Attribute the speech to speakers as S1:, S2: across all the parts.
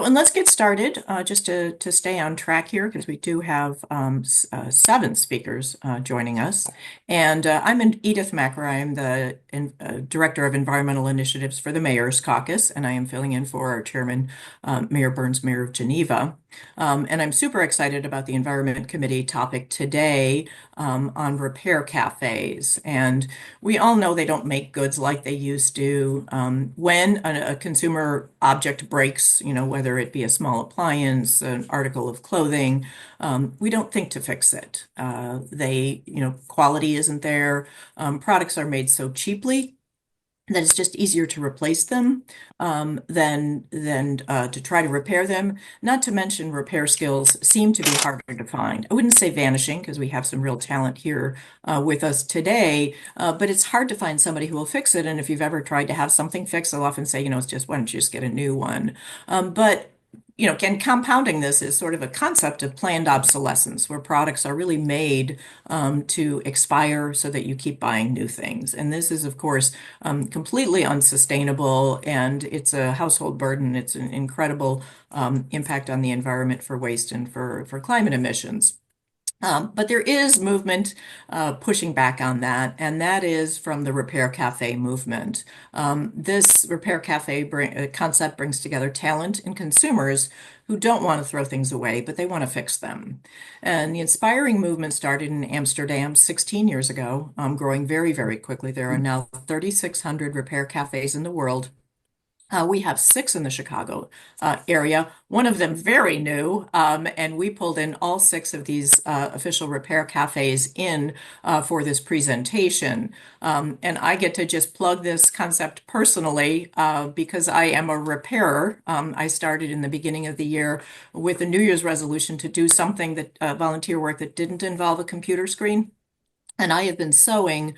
S1: And let's get started just to stay on track here because we do have seven speakers joining us. And I'm Edith Macker. I am the Director of Environmental Initiatives for the Mayor's Caucus, and I am filling in for our Chairman, Mayor Burns, Mayor of Geneva. And I'm super excited about the Environment Committee topic today on repair cafes. And we all know they don't make goods like they used to. When a consumer object breaks, whether it be a small appliance, an article of clothing, we don't think to fix it. Quality isn't there. Products are made so cheaply that it's just easier to replace them than to try to repair them. Not to mention repair skills seem to be harder to find. I wouldn't say vanishing because we have some real talent here with us today, but it's hard to find somebody who will fix it. And if you've ever tried to have something fixed, they'll often say, it's just, why don't you just get a new one? But and compounding this is sort of a concept of planned obsolescence, where products are really made to expire so that you keep buying new things. And this is, of course, completely unsustainable, and it's a household burden. It's an incredible impact on the environment for waste and for climate emissions. But there is movement pushing back on that, and that is from the Repair Cafe movement. This Repair Cafe concept brings together talent and consumers who don't want to throw things away, but they want to fix them. And the inspiring movement started in Amsterdam 16 years ago, growing very, very quickly. There are now 3,600 repair cafes in the world. We have six in the Chicago area, one of them very new, and we pulled in all six of these official repair cafes in for this presentation. And I get to just plug this concept personally because I am a repairer. I started in the beginning of the year with a New Year's resolution to do something that volunteer work that didn't involve a computer screen. And I have been sewing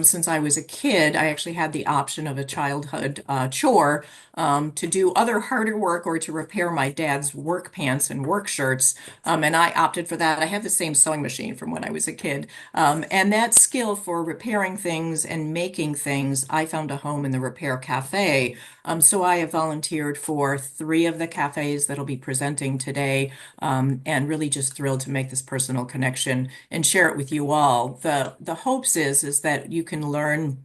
S1: since I was a kid. I actually had the option of a childhood chore to do other harder work or to repair my dad's work pants and work shirts. And I opted for that. I have the same sewing machine from when I was a kid. And that skill for repairing things and making things, I found a home in the Repair Cafe. So I have volunteered for three of the cafes that'll be presenting today, and really just thrilled to make this personal connection and share it with you all. The hopes is that you can learn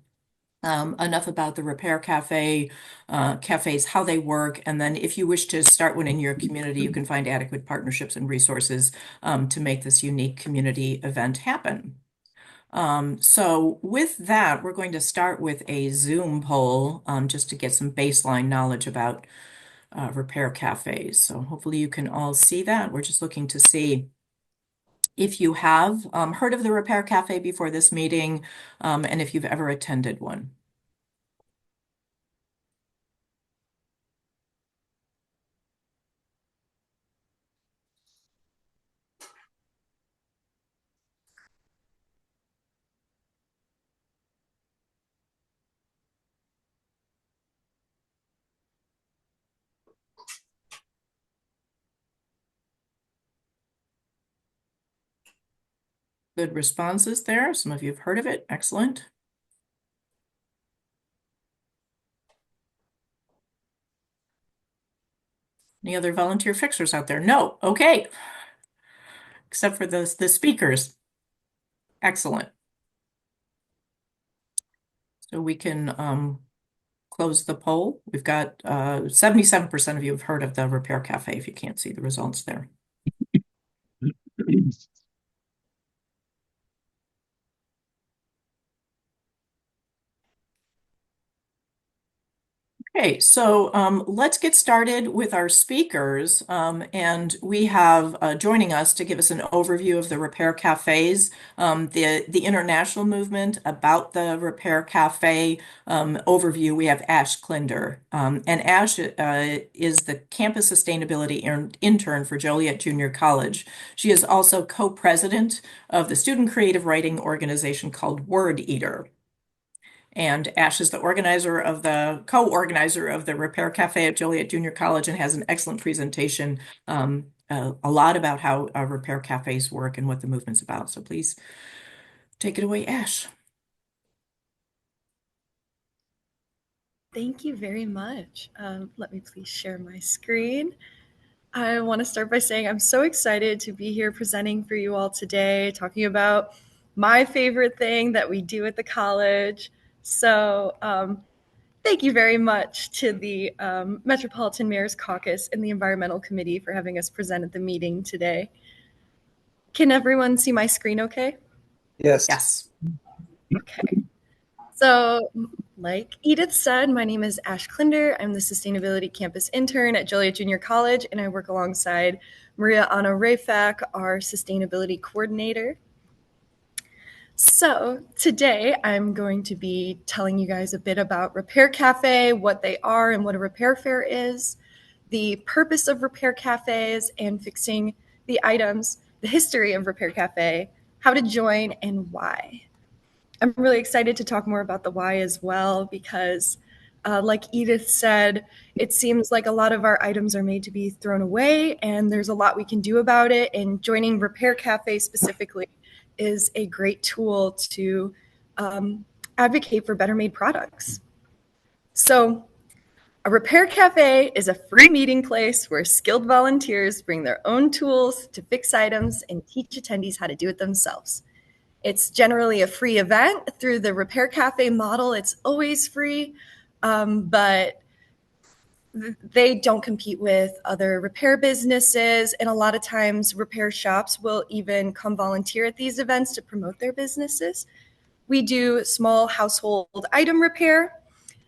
S1: enough about the Repair Cafe cafes, how they work, and then if you wish to start one in your community, you can find adequate partnerships and resources to make this unique community event happen. So with that, we're going to start with a Zoom poll just to get some baseline knowledge about repair cafes. So hopefully you can all see that. We're just looking to see if you have heard of the Repair Cafe before this meeting, and if you've ever attended one. Good responses there. Some of you have heard of it. Excellent. Any other volunteer fixers out there? No. Okay. Except for the speakers. Excellent. So we can close the poll. We've got 77% of you have heard of the Repair Cafe if you can't see the results there. Okay, so let's get started with our speakers. And we have joining us to give us an overview of the Repair Cafes, the international movement about the Repair Cafe overview. We have Ash Klinder. And Ash is the campus sustainability intern for Joliet Junior College. She is also co-president of the student creative writing organization called Word Eater. And Ash is the co-organizer of the Repair Cafe at Joliet Junior College and has an excellent presentation, a lot about how repair cafes work and what the movement's about. So please take it away, Ash.
S2: Thank you very much. Let me please share my screen. I want to start by saying I'm so excited to be here presenting for you all today, talking about my favorite thing that we do at the college. So thank you very much to the Metropolitan Mayor's Caucus and the Environmental Committee for having us present at the meeting today. Can everyone see my screen okay?
S3: Yes.
S1: Yes.
S2: Okay. So, like Edith said, my name is Ash Klinder. I'm the Sustainability Campus Intern at Joliet Junior College, and I work alongside Maria Anna Rafak, our Sustainability Coordinator. So, today I'm going to be telling you guys a bit about Repair Cafe, what they are and what a repair fair is, the purpose of Repair Cafes and fixing the items, the history of Repair Cafe, how to join, and why. I'm really excited to talk more about the why as well because, like Edith said, it seems like a lot of our items are made to be thrown away, and there's a lot we can do about it. And joining Repair Cafe specifically is a great tool to advocate for better made products. So, a Repair Cafe is a free meeting place where skilled volunteers bring their own tools to fix items and teach attendees how to do it themselves. It's generally a free event through the Repair Cafe model. It's always free, but they don't compete with other repair businesses. And a lot of times repair shops will even come volunteer at these events to promote their businesses. We do small household item repair.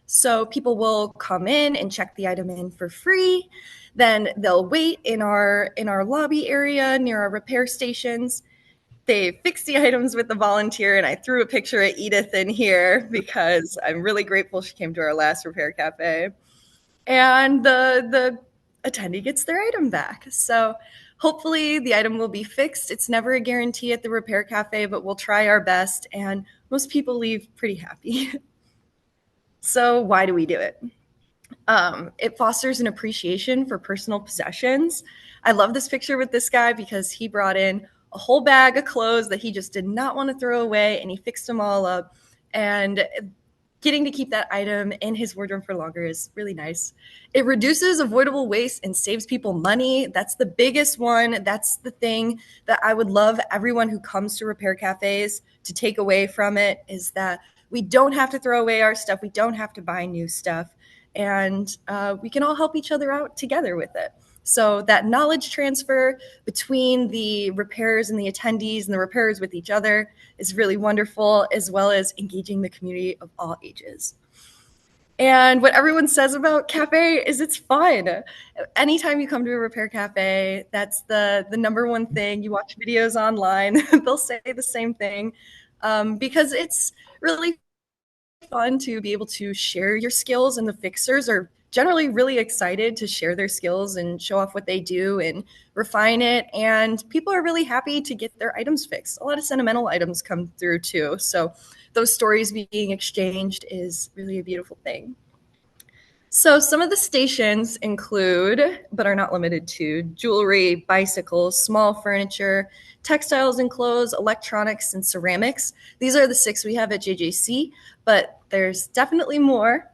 S2: So people will come in and check the item in for free. Then they'll wait in our lobby area near our repair stations. They fixed the items with the volunteer, and I threw a picture of Edith in here because I'm really grateful she came to our last Repair Cafe. And the attendee gets their item back. So hopefully the item will be fixed. It's never a guarantee at the Repair Cafe, but we'll try our best, and most people leave pretty happy. So why do we do it? It fosters an appreciation for personal possessions. I love this picture with this guy because he brought in a whole bag of clothes that he just did not want to throw away, and he fixed them all up. And getting to keep that item in his wardrobe for longer is really nice. It reduces avoidable waste and saves people money. That's the biggest one. That's the thing that I would love everyone who comes to repair cafes to take away from it, is that we don't have to throw away our stuff. We don't have to buy new stuff. And we can all help each other out together with it. So that knowledge transfer between the repairers and the attendees and the repairers with each other is really wonderful, as well as engaging the community of all ages. And what everyone says about cafe is it's fun. Anytime you come to a repair cafe, that's the number one thing. You watch videos online, they'll say the same thing, because it's really fun to be able to share your skills, and the fixers are generally really excited to share their skills and show off what they do and refine it. And people are really happy to get their items fixed. A lot of sentimental items come through too. So those stories being exchanged is really a beautiful thing. So some of the stations include, but are not limited to, jewelry, bicycles, small furniture, textiles and clothes, electronics, and ceramics. These are the 6 we have at JJC, but there's definitely more.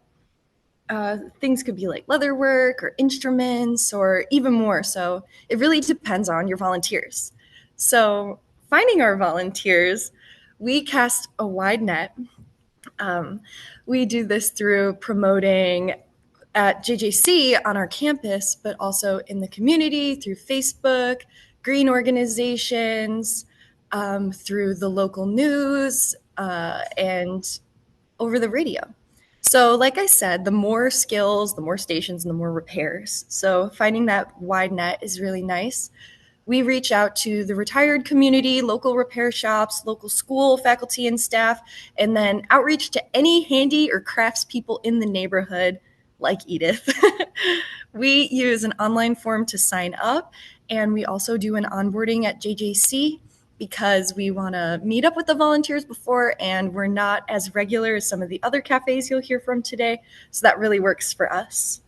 S2: Things could be like leatherwork or instruments or even more. So it really depends on your volunteers. So finding our volunteers, we cast a wide net. We do this through promoting at JJC on our campus, but also in the community through Facebook, green organizations, through the local news, and over the radio. So like I said, the more skills, the more stations, and the more repairs. So finding that wide net is really nice. We reach out to the retired community, local repair shops, local school faculty and staff, and then outreach to any handy or crafts people in the neighborhood, like Edith. We use an online form to sign up, and we also do an onboarding at JJC because we want to meet up with the volunteers before, and we're not as regular as some of the other cafes you'll hear from today. So that really works for us.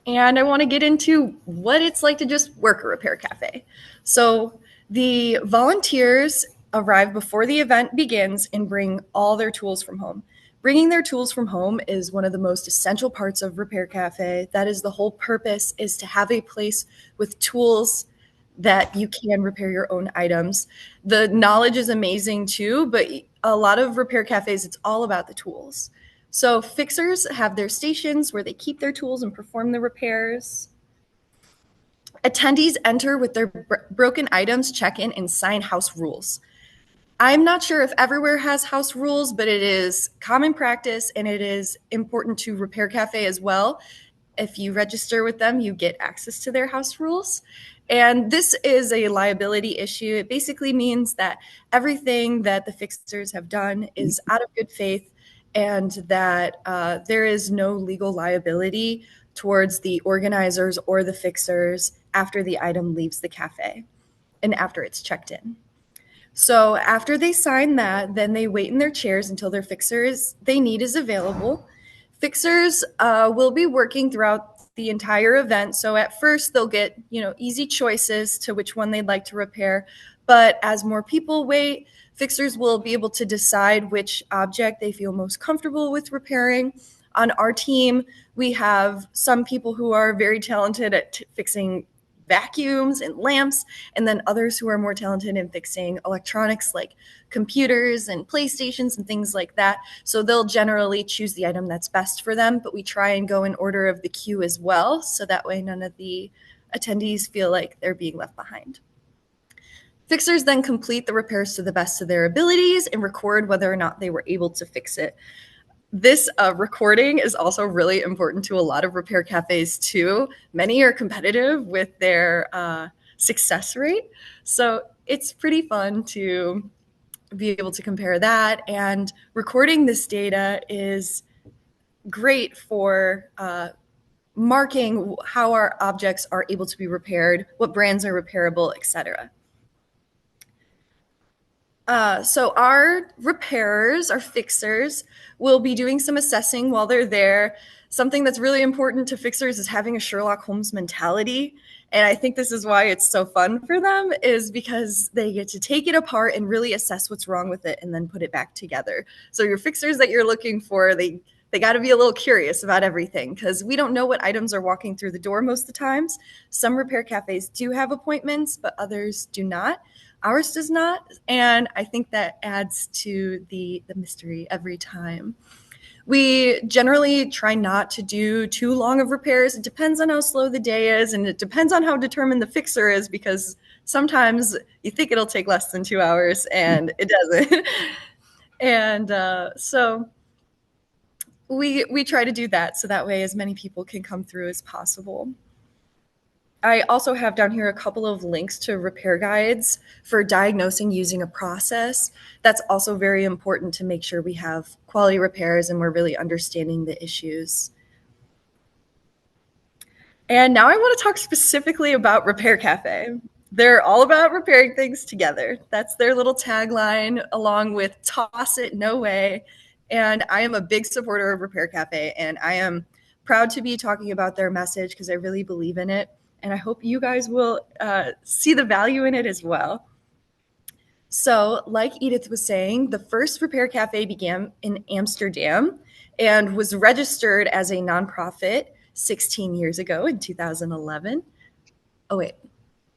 S2: And I want to get into what it's like to just work a repair cafe. So the volunteers arrive before the event begins and bring all their tools from home. Bringing their tools from home is one of the most essential parts of Repair Cafe. That is the whole purpose, is to have a place with tools that you can repair your own items. The knowledge is amazing too, but a lot of repair cafes, it's all about the tools. So fixers have their stations where they keep their tools and perform the repairs. Attendees enter with their broken items, check in, and sign house rules. I'm not sure if everywhere has house rules, but it is common practice and it is important to Repair Cafe as well. If you register with them, you get access to their house rules. And this is a liability issue. It basically means that everything that the fixers have done is out of good faith and that there is no legal liability towards the organizers or the fixers after the item leaves the cafe and after it's checked in. So after they sign that, then they wait in their chairs until their fixers they need is available. Fixers will be working throughout the entire event. So at first they'll get, easy choices to which one they'd like to repair. But as more people wait, fixers will be able to decide which object they feel most comfortable with repairing. On our team, we have some people who are very talented at fixing vacuums and lamps, and then others who are more talented in fixing electronics like computers and PlayStations and things like that. So they'll generally choose the item that's best for them, but we try and go in order of the queue as well, so that way none of the attendees feel like they're being left behind. Fixers then complete the repairs to the best of their abilities and record whether or not they were able to fix it. This recording is also really important to a lot of repair cafes too. Many are competitive with their success rate. So it's pretty fun to be able to compare that. And recording this data is great for marking how our objects are able to be repaired, what brands are repairable, etc. So our repairers, our fixers, will be doing some assessing while they're there. Something that's really important to fixers is having a Sherlock Holmes mentality. And I think this is why it's so fun for them, is because they get to take it apart and really assess what's wrong with it and then put it back together. So your fixers that you're looking for, they got to be a little curious about everything, because we don't know what items are walking through the door most of the times. Some repair cafes do have appointments, but others do not. Ours does not, and I think that adds to the mystery every time. We generally try not to do too long of repairs. It depends on how slow the day is, and it depends on how determined the fixer is, because sometimes you think it'll take less than 2 hours, and it doesn't. And so we try to do that, so that way as many people can come through as possible. I also have down here a couple of links to repair guides for diagnosing using a process. That's also very important to make sure we have quality repairs and we're really understanding the issues. And now I want to talk specifically about Repair Cafe. They're all about repairing things together. That's their little tagline, along with "Toss it, no way." And I am a big supporter of Repair Cafe, and I am proud to be talking about their message because I really believe in it. And I hope you guys will see the value in it as well. So, like Edith was saying, the first Repair Cafe began in Amsterdam and was registered as a nonprofit 16 years ago in 2011. Oh, wait.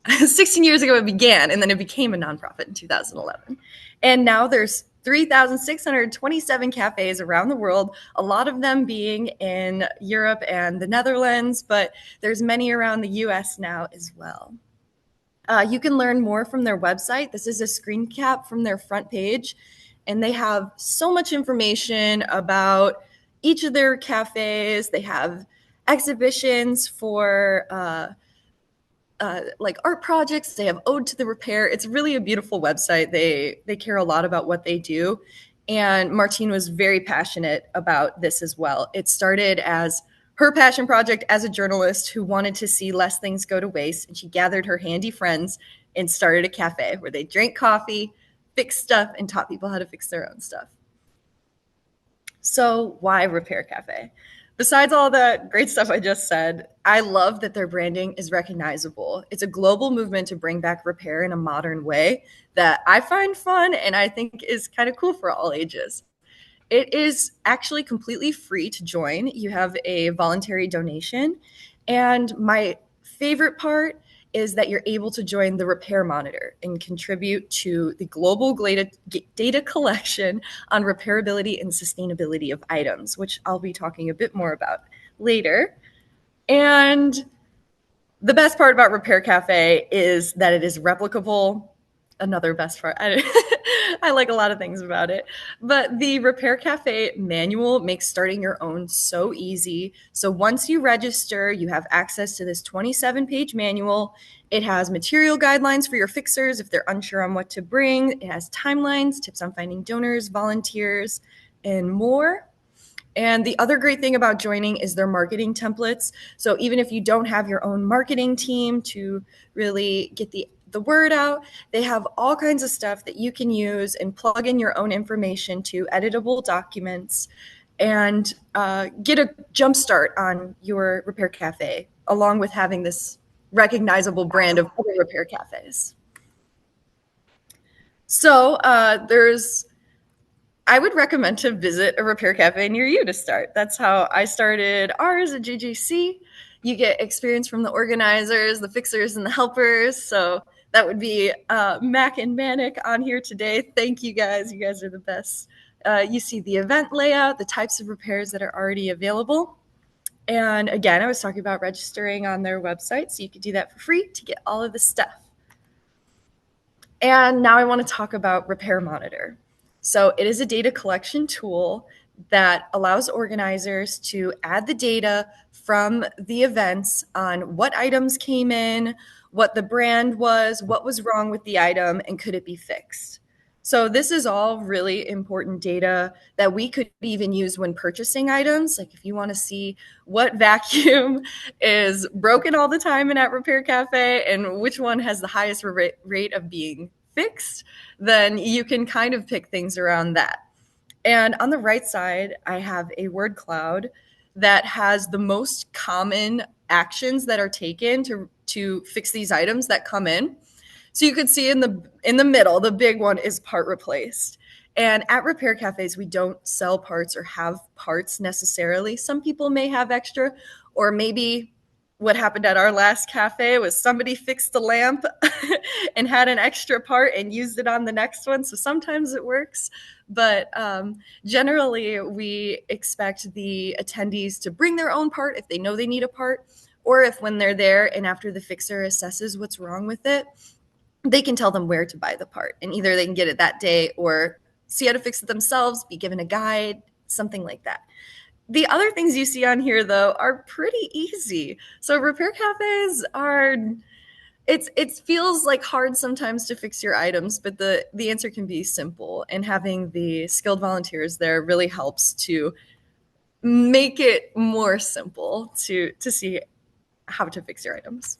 S2: 16 years ago it began, and then it became a nonprofit in 2011. And now there's 3,627 cafes around the world, a lot of them being in Europe and the Netherlands, but there's many around the US now as well. You can learn more from their website. This is a screen cap from their front page, and they have so much information about each of their cafes. They have exhibitions for like art projects. They have Ode to the Repair. It's really a beautiful website. They care a lot about what they do. And Martine was very passionate about this as well. It started as her passion project as a journalist who wanted to see less things go to waste. And she gathered her handy friends and started a cafe where they drank coffee, fixed stuff, and taught people how to fix their own stuff. So why Repair Cafe? Besides all the great stuff I just said, I love that their branding is recognizable. It's a global movement to bring back repair in a modern way that I find fun and I think is kind of cool for all ages. It is actually completely free to join. You have a voluntary donation. And my favorite part is that you're able to join the Repair Monitor and contribute to the global data collection on repairability and sustainability of items, which I'll be talking a bit more about later. And the best part about Repair Cafe is that it is replicable. Another best part. I like a lot of things about it. But the Repair Cafe manual makes starting your own so easy. So once you register, you have access to this 27-page manual. It has material guidelines for your fixers if they're unsure on what to bring. It has timelines, tips on finding donors, volunteers, and more. And the other great thing about joining is their marketing templates. So even if you don't have your own marketing team to really get the word out, they have all kinds of stuff that you can use and plug in your own information to editable documents and get a jump start on your Repair Cafe, along with having this recognizable brand of other repair cafes. So I would recommend to visit a repair cafe near you to start. That's how I started ours at GGC. You get experience from the organizers, the fixers, and the helpers. So that would be Mac and Manic on here today. Thank you guys. You guys are the best. You see the event layout, the types of repairs that are already available. And again, I was talking about registering on their website, so you could do that for free to get all of the stuff. And now I want to talk about Repair Monitor. So it is a data collection tool that allows organizers to add the data from the events on what items came in, what the brand was, what was wrong with the item, and could it be fixed. So this is all really important data that we could even use when purchasing items. Like if you want to see what vacuum is broken all the time in at Repair Cafe and which one has the highest rate of being fixed, then you can kind of pick things around that. And on the right side, I have a word cloud that has the most common actions that are taken to fix these items that come in. So you could see in the middle, the big one is part replaced. And at repair cafes, we don't sell parts or have parts necessarily. Some people may have extra, or maybe what happened at our last cafe was somebody fixed the lamp and had an extra part and used it on the next one. So sometimes it works, but generally we expect the attendees to bring their own part if they know they need a part, or if when they're there and after the fixer assesses what's wrong with it, they can tell them where to buy the part, and either they can get it that day or see how to fix it themselves, be given a guide, something like that. The other things you see on here, though, are pretty easy. So repair cafes are, it feels like hard sometimes to fix your items, but the answer can be simple. And having the skilled volunteers there really helps to make it more simple to see how to fix your items.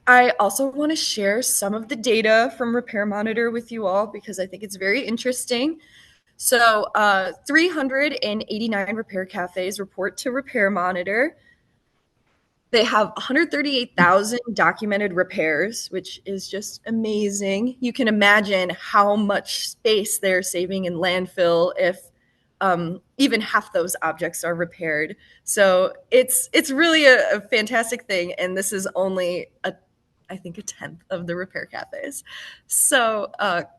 S2: I also want to share some of the data from Repair Monitor with you all because I think it's very interesting. So 389 repair cafes report to Repair Monitor. They have 138,000 documented repairs, which is just amazing. You can imagine how much space they're saving in landfill if even half those objects are repaired. So it's really a fantastic thing, and this is only I think a tenth of the repair cafes. So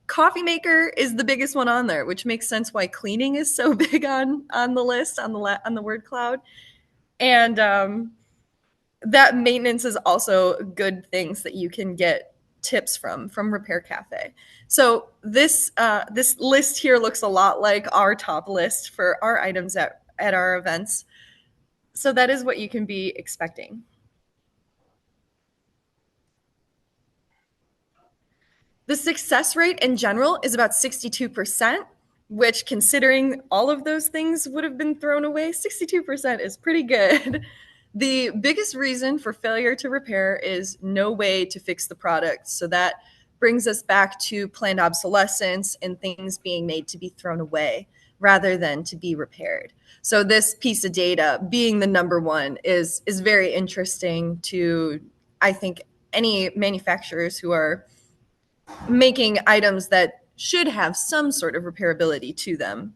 S2: coffee maker is the biggest one on there, which makes sense why cleaning is so big on the list on the word cloud. And that maintenance is also good things that you can get tips from Repair Cafe. So this list here looks a lot like our top list for our items at our events. So that is what you can be expecting. The success rate in general is about 62%, which considering all of those things would have been thrown away, 62% is pretty good. The biggest reason for failure to repair is no way to fix the product. So that brings us back to planned obsolescence and things being made to be thrown away rather than to be repaired. So this piece of data being the number one is very interesting to, I think, any manufacturers who are making items that should have some sort of repairability to them.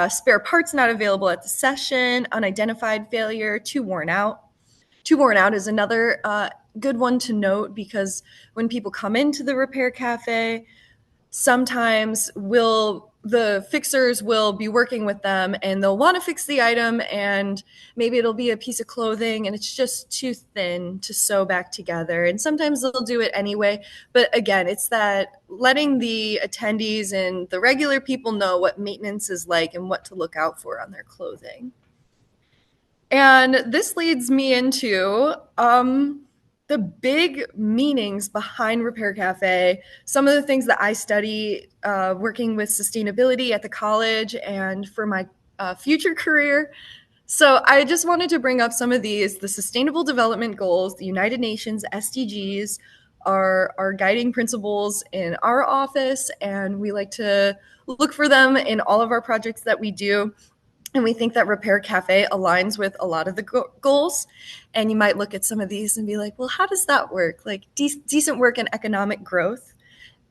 S2: spare parts not available at the session, unidentified failure, too worn out. Too worn out is another good one to note, because when people come into the Repair Cafe, sometimes the fixers will be working with them and they'll want to fix the item, and maybe it'll be a piece of clothing and it's just too thin to sew back together, and sometimes they'll do it anyway. But again, it's that letting the attendees and the regular people know what maintenance is like and what to look out for on their clothing. And this leads me into the big meanings behind Repair Cafe, some of the things that I study working with sustainability at the college and for my future career. So I just wanted to bring up some of these. The Sustainable Development Goals, the United Nations SDGs, are our guiding principles in our office, and we like to look for them in all of our projects that we do. And we think that Repair Cafe aligns with a lot of the goals. And you might look at some of these and be like, well, how does that work? Like decent work and economic growth.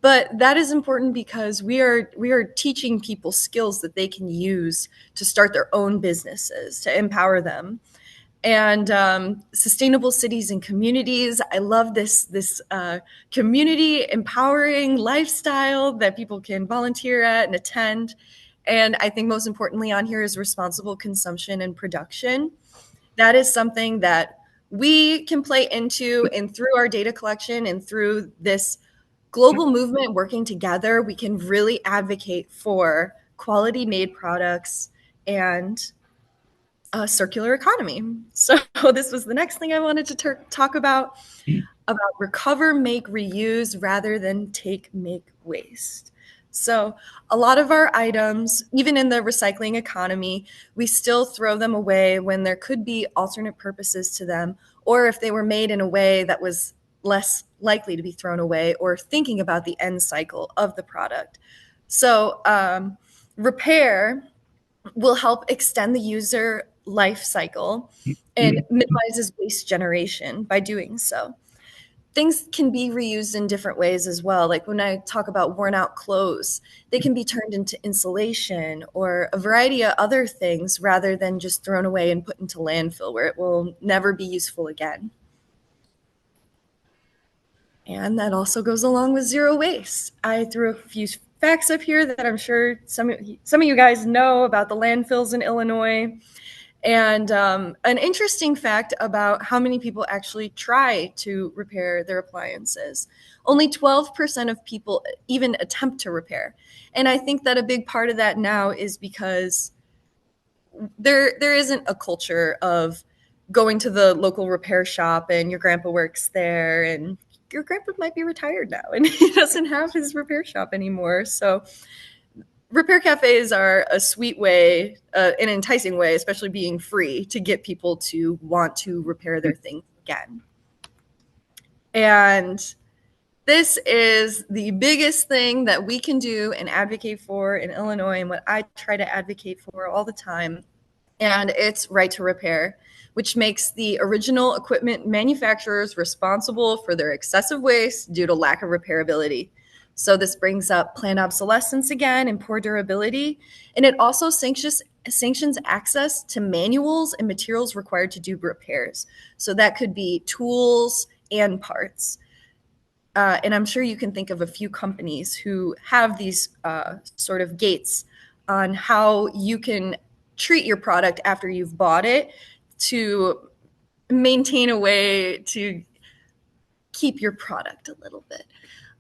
S2: But that is important because we are teaching people skills that they can use to start their own businesses, to empower them. And sustainable cities and communities. I love this community empowering lifestyle that people can volunteer at and attend. And I think most importantly on here is responsible consumption and production. That is something that we can play into, and through our data collection and through this global movement working together, we can really advocate for quality made products and a circular economy. So this was the next thing I wanted to talk about recover, make, reuse rather than take, make, waste. So a lot of our items, even in the recycling economy, we still throw them away when there could be alternate purposes to them, or if they were made in a way that was less likely to be thrown away, or thinking about the end cycle of the product. So repair will help extend the user life cycle and minimizes waste generation by doing so. Things can be reused in different ways as well. Like when I talk about worn out clothes, they can be turned into insulation or a variety of other things rather than just thrown away and put into landfill where it will never be useful again. And that also goes along with zero waste. I threw a few facts up here that I'm sure some of you guys know about the landfills in Illinois. And an interesting fact about how many people actually try to repair their appliances. Only 12% of people even attempt to repair. And I think that a big part of that now is because there isn't a culture of going to the local repair shop and your grandpa works there, and your grandpa might be retired now and he doesn't have his repair shop anymore. So repair cafes are a sweet way, an enticing way, especially being free, to get people to want to repair their things again. And this is the biggest thing that we can do and advocate for in Illinois, and what I try to advocate for all the time. And it's right to repair, which makes the original equipment manufacturers responsible for their excessive waste due to lack of repairability. So this brings up planned obsolescence again and poor durability. And it also sanctions access to manuals and materials required to do repairs. So that could be tools and parts. And I'm sure you can think of a few companies who have these sort of gates on how you can treat your product after you've bought it to maintain a way to keep your product a little bit.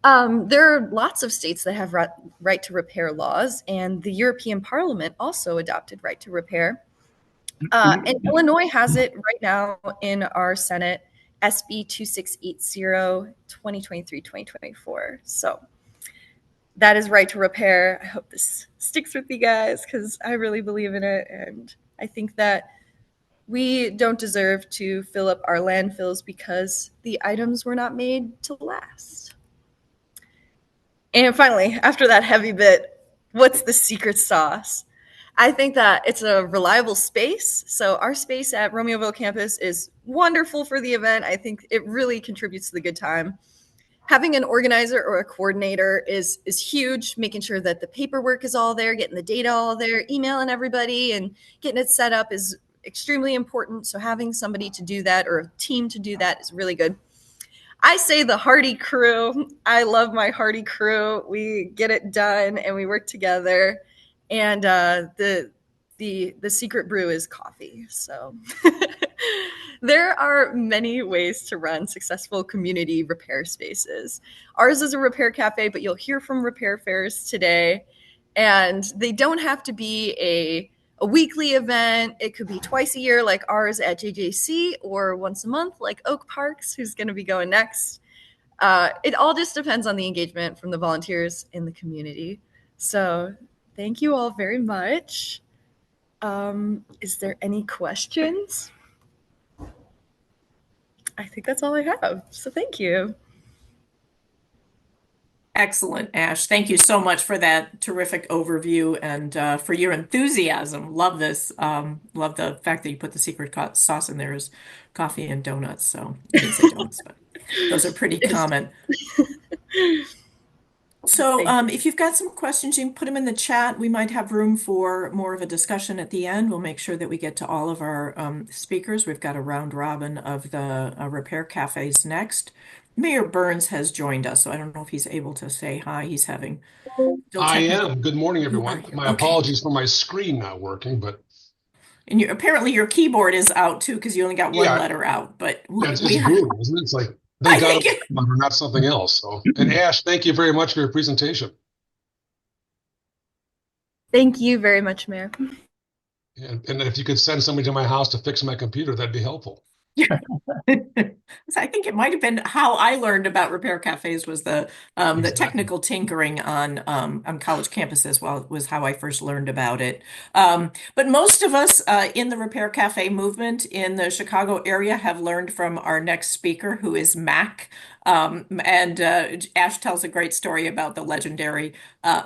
S2: There are lots of states that have right to repair laws, and the European Parliament also adopted right to repair. And Illinois has it right now in our Senate, SB 2680, 2023-2024. So that is right to repair. I hope this sticks with you guys because I really believe in it. And I think that we don't deserve to fill up our landfills because the items were not made to last. And finally, after that heavy bit, what's the secret sauce? I think that it's a reliable space. So our space at Romeoville campus is wonderful for the event. I think it really contributes to the good time. having an organizer or a coordinator is huge, making sure that the paperwork is all there, getting the data all there, emailing everybody and getting it set up is extremely important. So having somebody to do that or a team to do that is really good. I say the Hardy crew. I love my Hardy crew. We get it done and we work together. And the secret brew is coffee. So there are many ways to run successful community repair spaces. Ours is a repair cafe, but you'll hear from repair fairs today. And they don't have to be a weekly event. It could be twice a year, like ours at JJC, or once a month, like Oak Parks, who's going to be going next. It all just depends on the engagement from the volunteers in the community. So thank you all very much. Is there any questions? I think that's all I have. So thank you.
S1: Excellent, Ash. Thank you so much for that terrific overview and for your enthusiasm. Love this. Love the fact that you put the secret sauce in there is coffee and donuts. So I didn't say donuts, but those are pretty common. So if you've got some questions, you can put them in the chat. We might have room for more of a discussion at the end. We'll make sure that we get to all of our speakers. We've got a round robin of the repair cafes next. Mayor Burns has joined us, so I don't know if he's able to say hi. He's having still
S3: I
S1: technical.
S3: am. Good morning,
S1: You are
S3: everyone.
S1: here.
S3: My
S1: Okay.
S3: apologies for my screen not working, but
S1: And apparently your keyboard is out too because you only got one
S3: yeah,
S1: letter out. But
S3: it's brutal, isn't it? It's like
S1: I
S3: thank God
S1: think
S3: it was number, not something else. So, and Ash, thank you very much for your presentation.
S2: Thank you very much, Mayor.
S3: And if you could send somebody to my house to fix my computer, that'd be helpful.
S1: I think it might have been how I learned about repair cafes was the technical tinkering on college campuses. Well, it was how I first learned about it. But most of us in the repair cafe movement in the Chicago area have learned from our next speaker, who is Mac. And Ash tells a great story about the legendary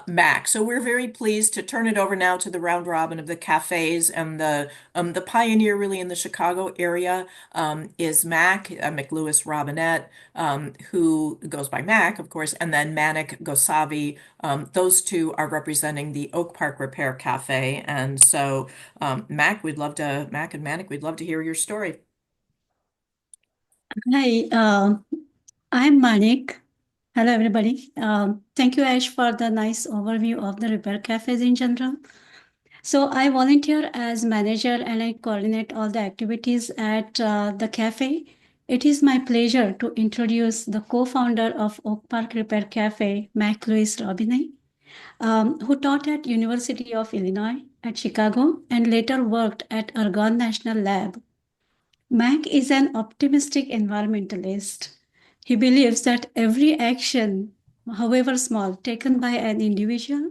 S1: Mac. So we're very pleased to turn it over now to the round robin of the cafes and the pioneer really in the Chicago area is Mac, McLewis Robinette, who goes by Mac, of course, and then Manik Gosavi. Those two are representing the Oak Park Repair Cafe. And so, Mac and Manik, we'd love to hear your story.
S4: Hi, I'm Manik. Hello, everybody. Thank you, Ash, for the nice overview of the repair cafes in general. So I volunteer as manager and I coordinate all the activities at the cafe. It is my pleasure to introduce the co-founder of Oak Park Repair Cafe, Mac Louis Robinet, who taught at University of Illinois at Chicago and later worked at Argonne National Lab. Mac is an optimistic environmentalist. He believes that every action, however small, taken by an individual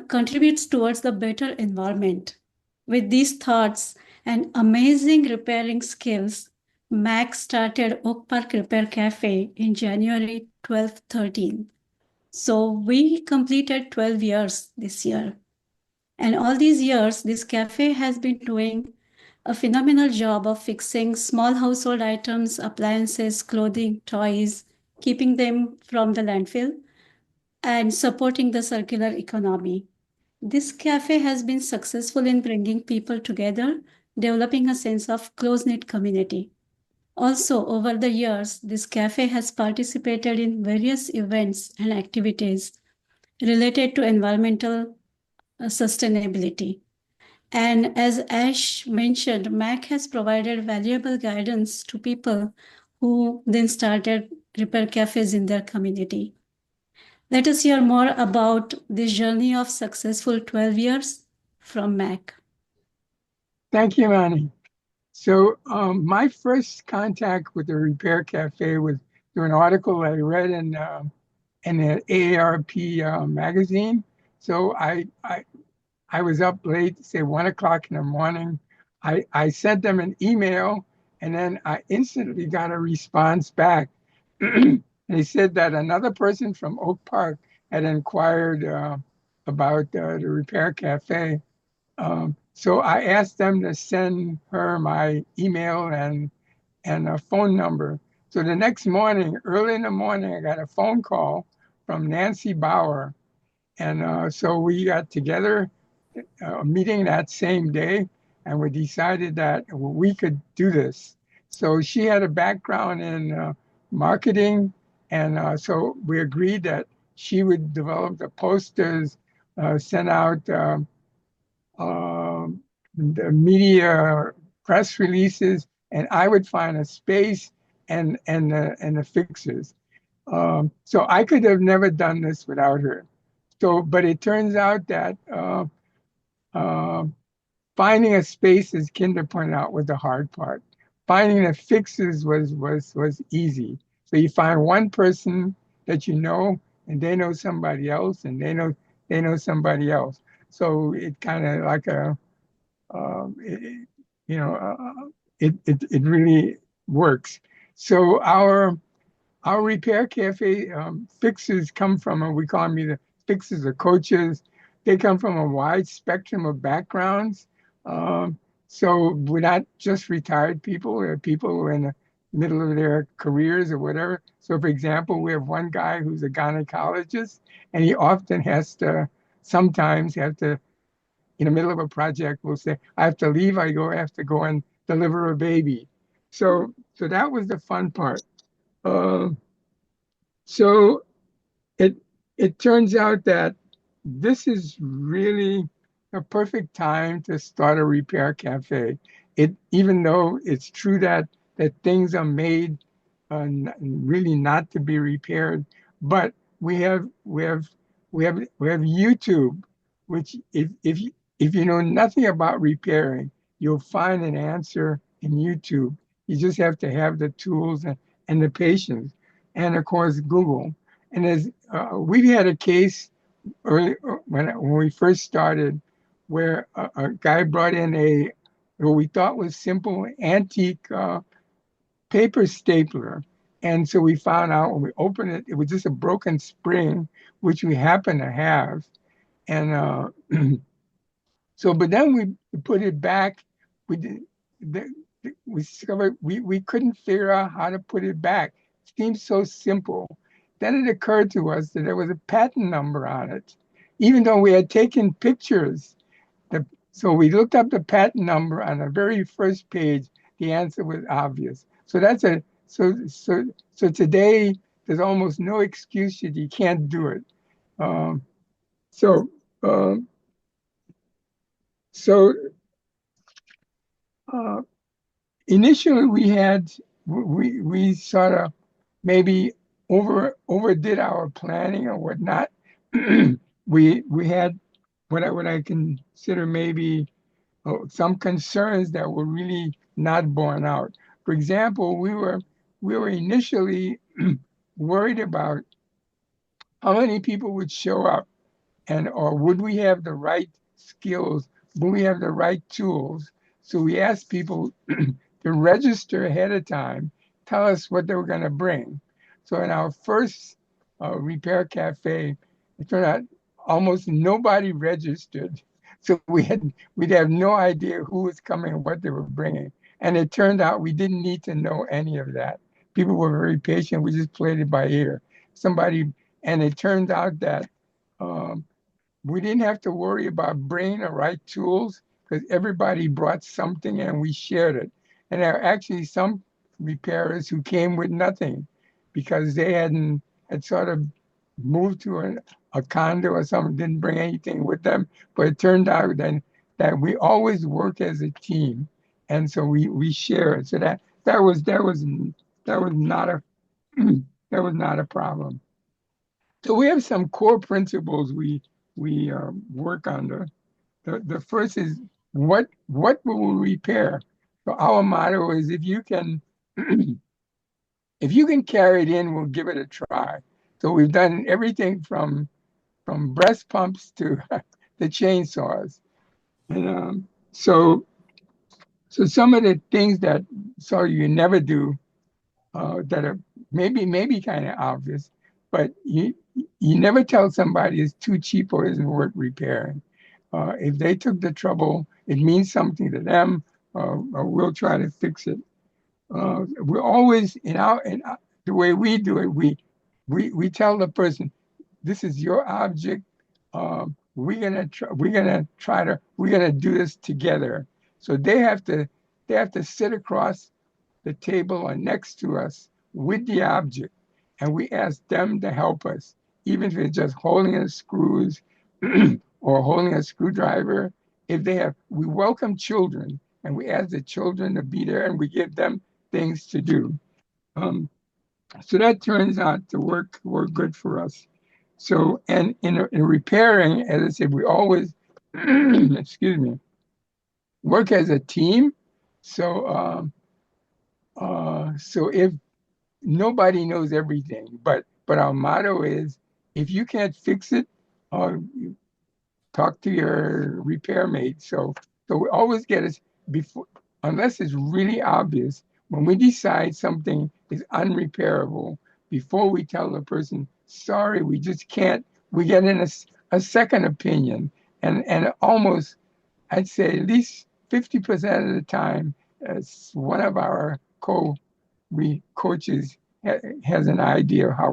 S4: contributes towards the better environment. With these thoughts and amazing repairing skills, Mac started Oak Park Repair Cafe in January 1213. So we completed 12 years this year. And all these years, this cafe has been doing a phenomenal job of fixing small household items, appliances, clothing, toys, keeping them from the landfill, and supporting the circular economy. This cafe has been successful in bringing people together, developing a sense of close-knit community. Also, over the years, this cafe has participated in various events and activities related to environmental sustainability. And as Ash mentioned, Mac has provided valuable guidance to people who then started repair cafes in their community. Let us hear more about this journey of successful 12 years from Mac.
S5: Thank you, Annie. So my first contact with the Repair Cafe was through an article I read in the AARP magazine. So I was up late, say 1 o'clock in the morning. I sent them an email and then I instantly got a response back. They said that another person from Oak Park had inquired about the Repair Cafe. So I asked them to send her my email and a phone number. So the next morning, early in the morning, I got a phone call from Nancy Bauer. And so we got together, a meeting that same day, and we decided that we could do this. So she had a background in marketing, and so we agreed that she would develop the posters, send out the media press releases, and I would find a space and the fixers. So I could have never done this without her. So, but it turns out that uh, finding a space, as Kinder pointed out, was the hard part. Finding the fixes was easy. So you find one person that you know, and they know somebody else, and they know somebody else. So it kind of like it, you know, it really works. So our Repair Cafe fixers come from, we call them either fixers or coaches. They come from a wide spectrum of backgrounds. Um, so we're not just retired people, we're people who are in the middle of their careers or whatever. So for example, we have one guy who's a gynecologist, and he often sometimes have to, in the middle of a project, will say, I have to leave, I have to go and deliver a baby. So that was the fun part. Uh, so it it turns out that this is really a perfect time to start a repair cafe. Even though it's true that things are made really not to be repaired, but we have YouTube, which if you know nothing about repairing, you'll find an answer in YouTube. You just have to have the tools and the patience, and of course Google. And as we had a case early when we first started, where a guy brought in what we thought was simple antique paper stapler. And so we found out when we opened it, it was just a broken spring, which we happen to have. And so, but then we put it back. We did, we discovered we couldn't figure out how to put it back. It seemed so simple. Then it occurred to us that there was a patent number on it, even though we had taken pictures. So we looked up the patent number on the very first page. The answer was obvious. So so today there's almost no excuse that you can't do it. Um, so um, so uh, initially we sort of maybe overdid our planning or whatnot. We had what I consider maybe some concerns that were really not borne out. For example, we were initially worried about how many people would show up, and or would we have the right skills? Would we have the right tools? So we asked people to register ahead of time, tell us what they were going to bring. So in our first repair cafe, it turned out almost nobody registered. So we'd have no idea who was coming and what they were bringing. And it turned out we didn't need to know any of that. People were very patient. We just played it by ear. And it turned out that um, we didn't have to worry about bringing the right tools because everybody brought something and we shared it. And there are actually some repairers who came with nothing because they had sort of moved to a condo or something, didn't bring anything with them. But it turned out then that we always work as a team, and so we share it. So that was not a that was not a problem. So we have some core principles we work under. The first is what will we repair? So our motto is if you can if you can carry it in, we'll give it a try. So we've done everything from breast pumps to the chainsaws. And so some of the things that you never do that are maybe kind of obvious, but you never tell somebody it's too cheap or isn't worth repairing. If they took the trouble, it means something to them, or we'll try to fix it. we're always the way we do it. We tell the person, this is your object. We're gonna do this together. So they have to sit across the table or next to us with the object, and we ask them to help us, even if it's just holding the screws or holding a screwdriver. We welcome children, and we ask the children to be there, and we give them things to do. Um, so that turns out to work good for us. So, and in repairing, as I said, we always, excuse me, work as a team. So, so if nobody knows everything, but our motto is, if you can't fix it, uh, talk to your repair mate. So we always get it before, unless it's really obvious, when we decide something is unrepairable, before we tell the person, sorry, we just can't, we get in a second opinion. And almost, I'd say at least 50% of the time, one of our coaches has an idea of how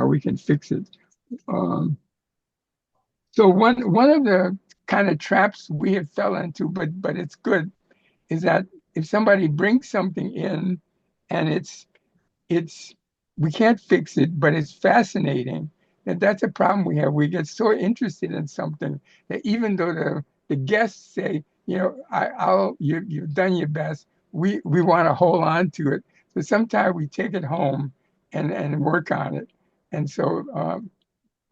S5: we can fix it. Um, so one of the kind of traps we have fell into, but it's good, is that if somebody brings something in and it's we can't fix it, but it's fascinating, that's a problem we have. We get so interested in something that even though the guests say, you've done your best, we want to hold on to it. So sometimes we take it home and work on it. And so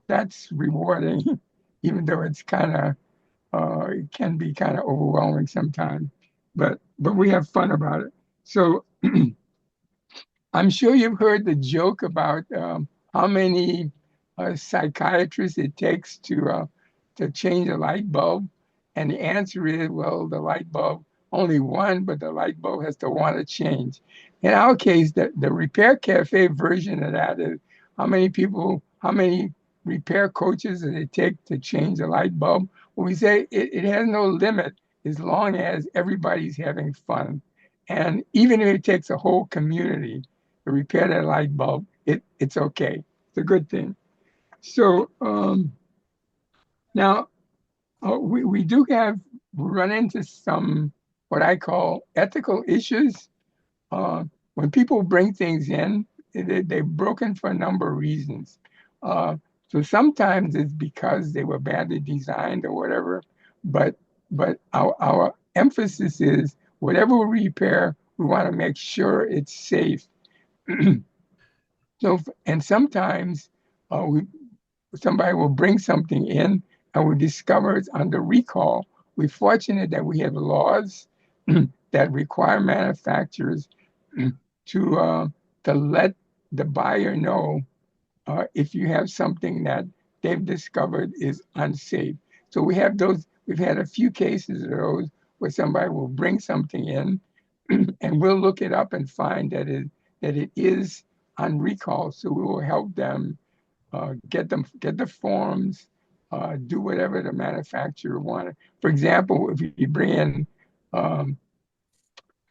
S5: that's rewarding, even though it's it can be kind of overwhelming sometimes, but we have fun about it. So I'm sure you've heard the joke about how many psychiatrists it takes to change a light bulb, and the answer is, well, the light bulb only one, but the light bulb has to want to change. In our case, the Repair Cafe version of that is how many repair coaches does it take to change a light bulb? Well, we say it has no limit as long as everybody's having fun. And even if it takes a whole community to repair that light bulb, it's okay. It's a good thing. So now we run into some what I call ethical issues. When people bring things in, they're broken for a number of reasons. So sometimes it's because they were badly designed or whatever, but our emphasis is whatever we repair, we want to make sure it's safe. So, and sometimes somebody will bring something in and we discover it's under recall. We're fortunate that we have laws that require manufacturers to let the buyer know if you have something that they've discovered is unsafe. So we have those. We've had a few cases of those where somebody will bring something in, and we'll look it up and find that it is on recall. So we will help them get the forms, do whatever the manufacturer wanted. For example, if you bring in, for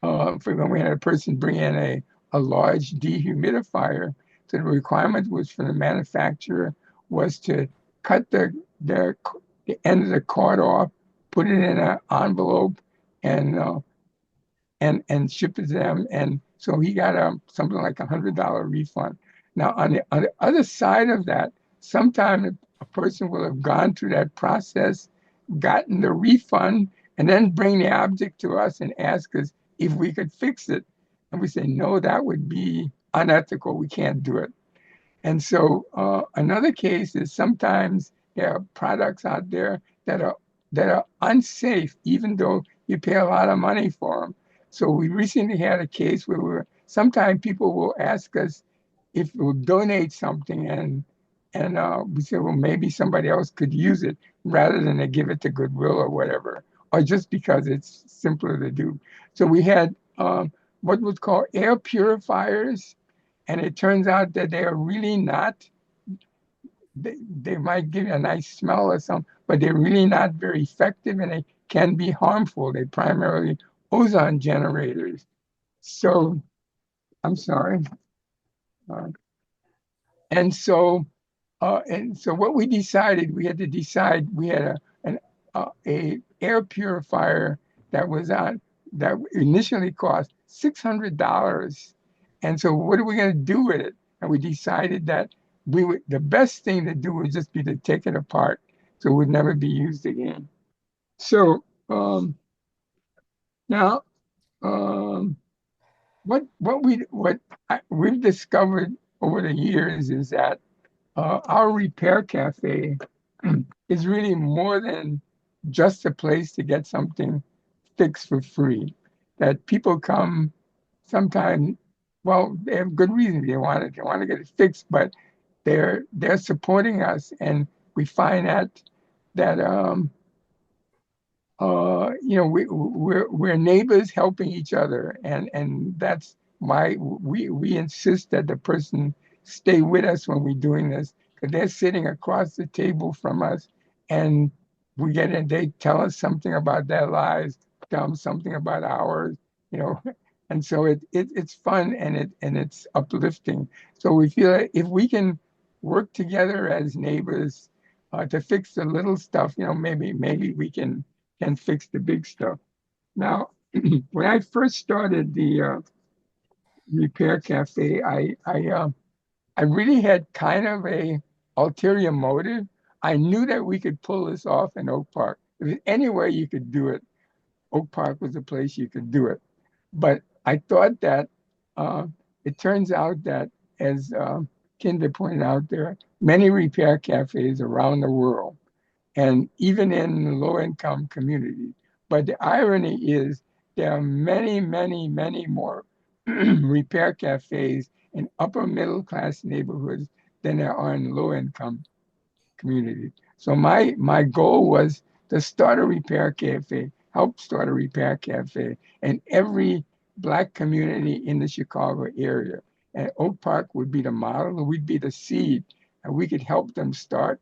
S5: example, we had a person bring in a large dehumidifier. So the requirement was for the manufacturer was to cut the end of the cord off, put it in an envelope, and ship it to them. And so he got something like $100 refund. Now, on the other side of that, sometimes a person will have gone through that process, gotten the refund, and then bring the object to us and ask us if we could fix it. And we say, no, that would be unethical. We can't do it. And so another case is sometimes there are products out there that are unsafe, even though you pay a lot of money for them. So we recently had a case where sometimes people will ask us if we'll donate something, and we say, well, maybe somebody else could use it rather than to give it to Goodwill or whatever, or just because it's simpler to do. So we had what was called air purifiers, and it turns out that they are really not. They might give you a nice smell or something, but they're really not very effective, and they can be harmful. They're primarily ozone generators. So I'm sorry. Uh, and so what we decided, we had to decide, we had a air purifier that was on, that initially cost $600. And so what are we going to do with it? And we decided that the best thing to do would just be to take it apart so it would never be used again. So now we've discovered over the years is that our Repair Cafe is really more than just a place to get something fixed for free. That people come sometimes, well, they have good reason they want to get it fixed, but they're supporting us, and we find that we're neighbors helping each other, and that's why we insist that the person stay with us when we're doing this, because they're sitting across the table from us, and we get in, they tell us something about their lives, tell them something about ours, and so it's fun, and it's uplifting. So we feel that if we can work together as neighbors to fix the little stuff, maybe we can fix the big stuff. Now, when I first started the Repair Cafe, I really had kind of a ulterior motive. I knew that we could pull this off in Oak Park. If there's anywhere you could do it, Oak Park was the place you could do it. But I thought that it turns out that, as Kinder pointed out, there are many repair cafes around the world, and even in low-income communities. But the irony is there are many, many, many more repair cafes in upper middle class neighborhoods than there are in low-income communities. So my goal was to start a repair cafe, help start a repair cafe in every Black community in the Chicago area. And Oak Park would be the model, we'd be the seed, and we could help them start,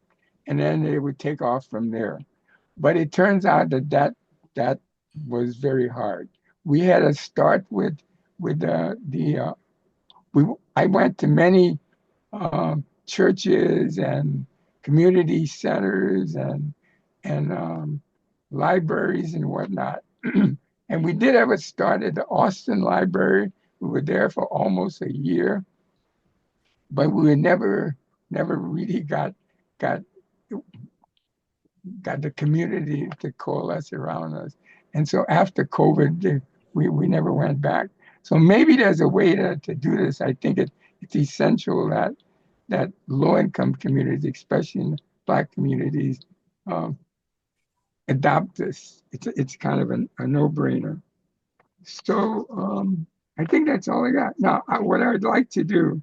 S5: and then they would take off from there. But it turns out that was very hard. We had to start with I went to many churches and community centers and libraries and whatnot. And we did have it start at the Austin Library. We were there for almost a year, but we never really got the community to coalesce around us. And so after COVID, we never went back. So maybe there's a way to do this. I think it's essential that low-income communities, especially in Black communities, adopt this. It's kind of a no-brainer. So I think that's all I got. Now, what I'd like to do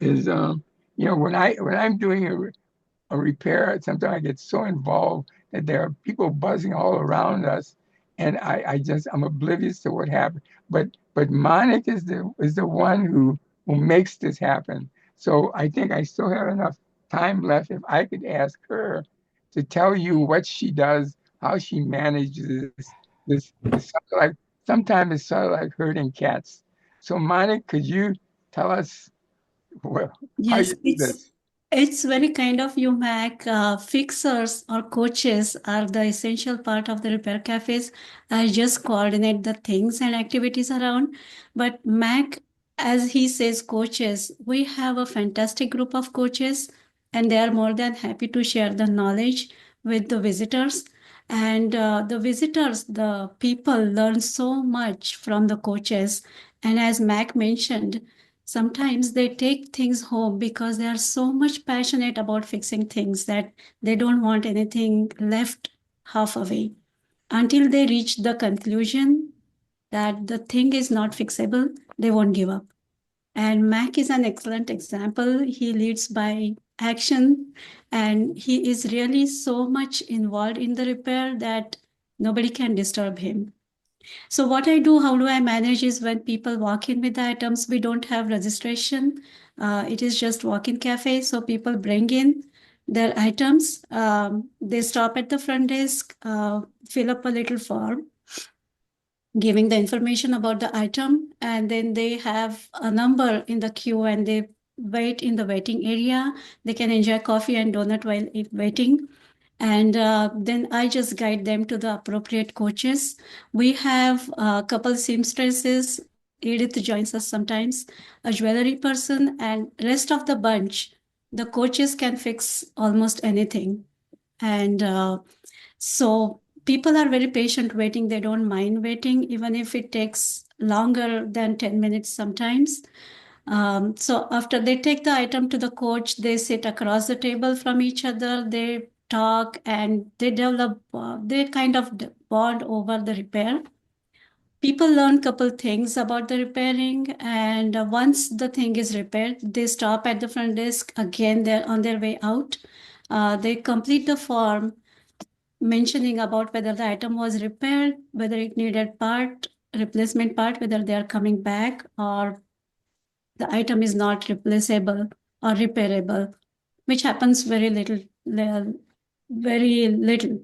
S5: is, when I'm doing a repair, sometimes I get so involved that there are people buzzing all around us, and I'm oblivious to what happened. But Monica is the one who makes this happen. So I think I still have enough time left if I could ask her to tell you what she does, how she manages this. Sometimes it's sort of like herding cats. So Monica, could you tell us how
S4: Yes,
S5: you do this?
S4: it's very kind of you, Mac. Fixers or coaches are the essential part of the repair cafes. I just coordinate the things and activities around. But Mac, as he says, coaches, we have a fantastic group of coaches, and they are more than happy to share the knowledge with the visitors. And the visitors, the people learn so much from the coaches. And as Mac mentioned, sometimes they take things home because they are so much passionate about fixing things that they don't want anything left half away until they reach the conclusion that the thing is not fixable. They won't give up. And Mac is an excellent example. He leads by action, and he is really so much involved in the repair that nobody can disturb him. So what I do, how do I manage is when people walk in with the items, we don't have registration. It is just walk-in cafe. So people bring in their items. They stop at the front desk, fill up a little form. giving the information about the item, and then they have a number in the queue and they wait in the waiting area. They can enjoy coffee and donut while waiting. And then I just guide them to the appropriate coaches. We have a couple seamstresses. Edith joins us sometimes, a jewelry person, and rest of the bunch, the coaches can fix almost anything. And so people are very patient waiting. They don't mind waiting, even if it takes longer than 10 minutes sometimes. So after they take the item to the coach, they sit across the table from each other, they talk, and they develop, they kind of bond over the repair. People learn couple things about the repairing, and once the thing is repaired, they stop at the front desk. Again, they're on their way out. They complete the form mentioning about whether the item was repaired, whether it needed replacement part, whether they are coming back, or the item is not replaceable or repairable, which happens very little, very little.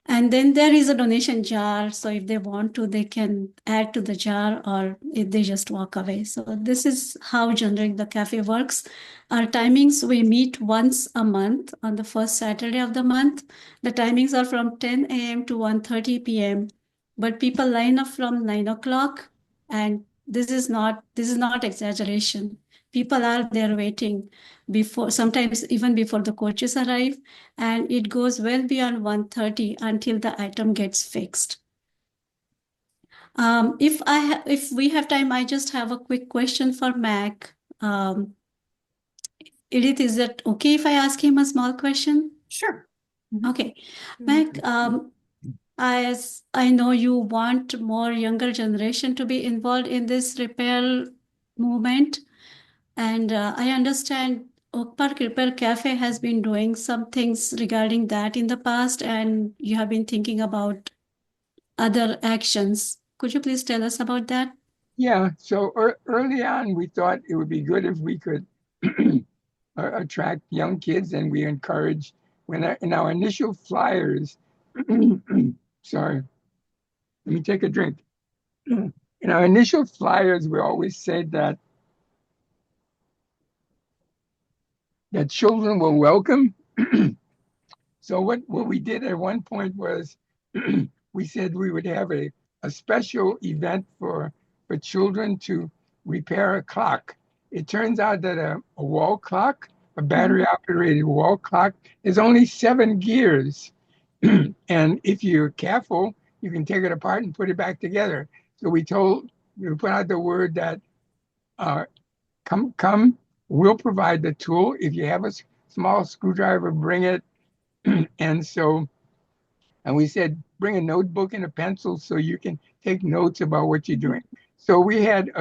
S4: And then there is a donation jar. So if they want to, they can add to the jar, or if they just walk away. So this is how generally the cafe works. Our timings, we meet once a month on the first Saturday of the month. The timings are from 10 a.m. to 1:30 p.m. But people line up from 9 o'clock, and this is not exaggeration. People are there waiting before, sometimes even before the coaches arrive, and it goes well beyond 1:30 until the item gets fixed. If we have time, I just have a quick question for Mac. Edith, is it okay if I ask him a small question?
S1: Sure.
S4: Okay, Mac, as I know you want more younger generation to be involved in this repair movement, and I understand Oak Park Repair Cafe has been doing some things regarding that in the past, and you have been thinking about other actions. Could you please tell us about that?
S5: Yeah, so early on, we thought it would be good if we could attract young kids, and we encouraged in our initial flyers. Sorry, let me take a drink. In our initial flyers, we always said that children were welcome. So what we did at one point was we said we would have a special event for children to repair a clock. It turns out that a wall clock, a battery operated wall clock, is only 7 gears. And if you're careful, you can take it apart and put it back together. So we put out the word that come, we'll provide the tool. If you have a small screwdriver, bring it. And we said, bring a notebook and a pencil so you can take notes about what you're doing. So we had,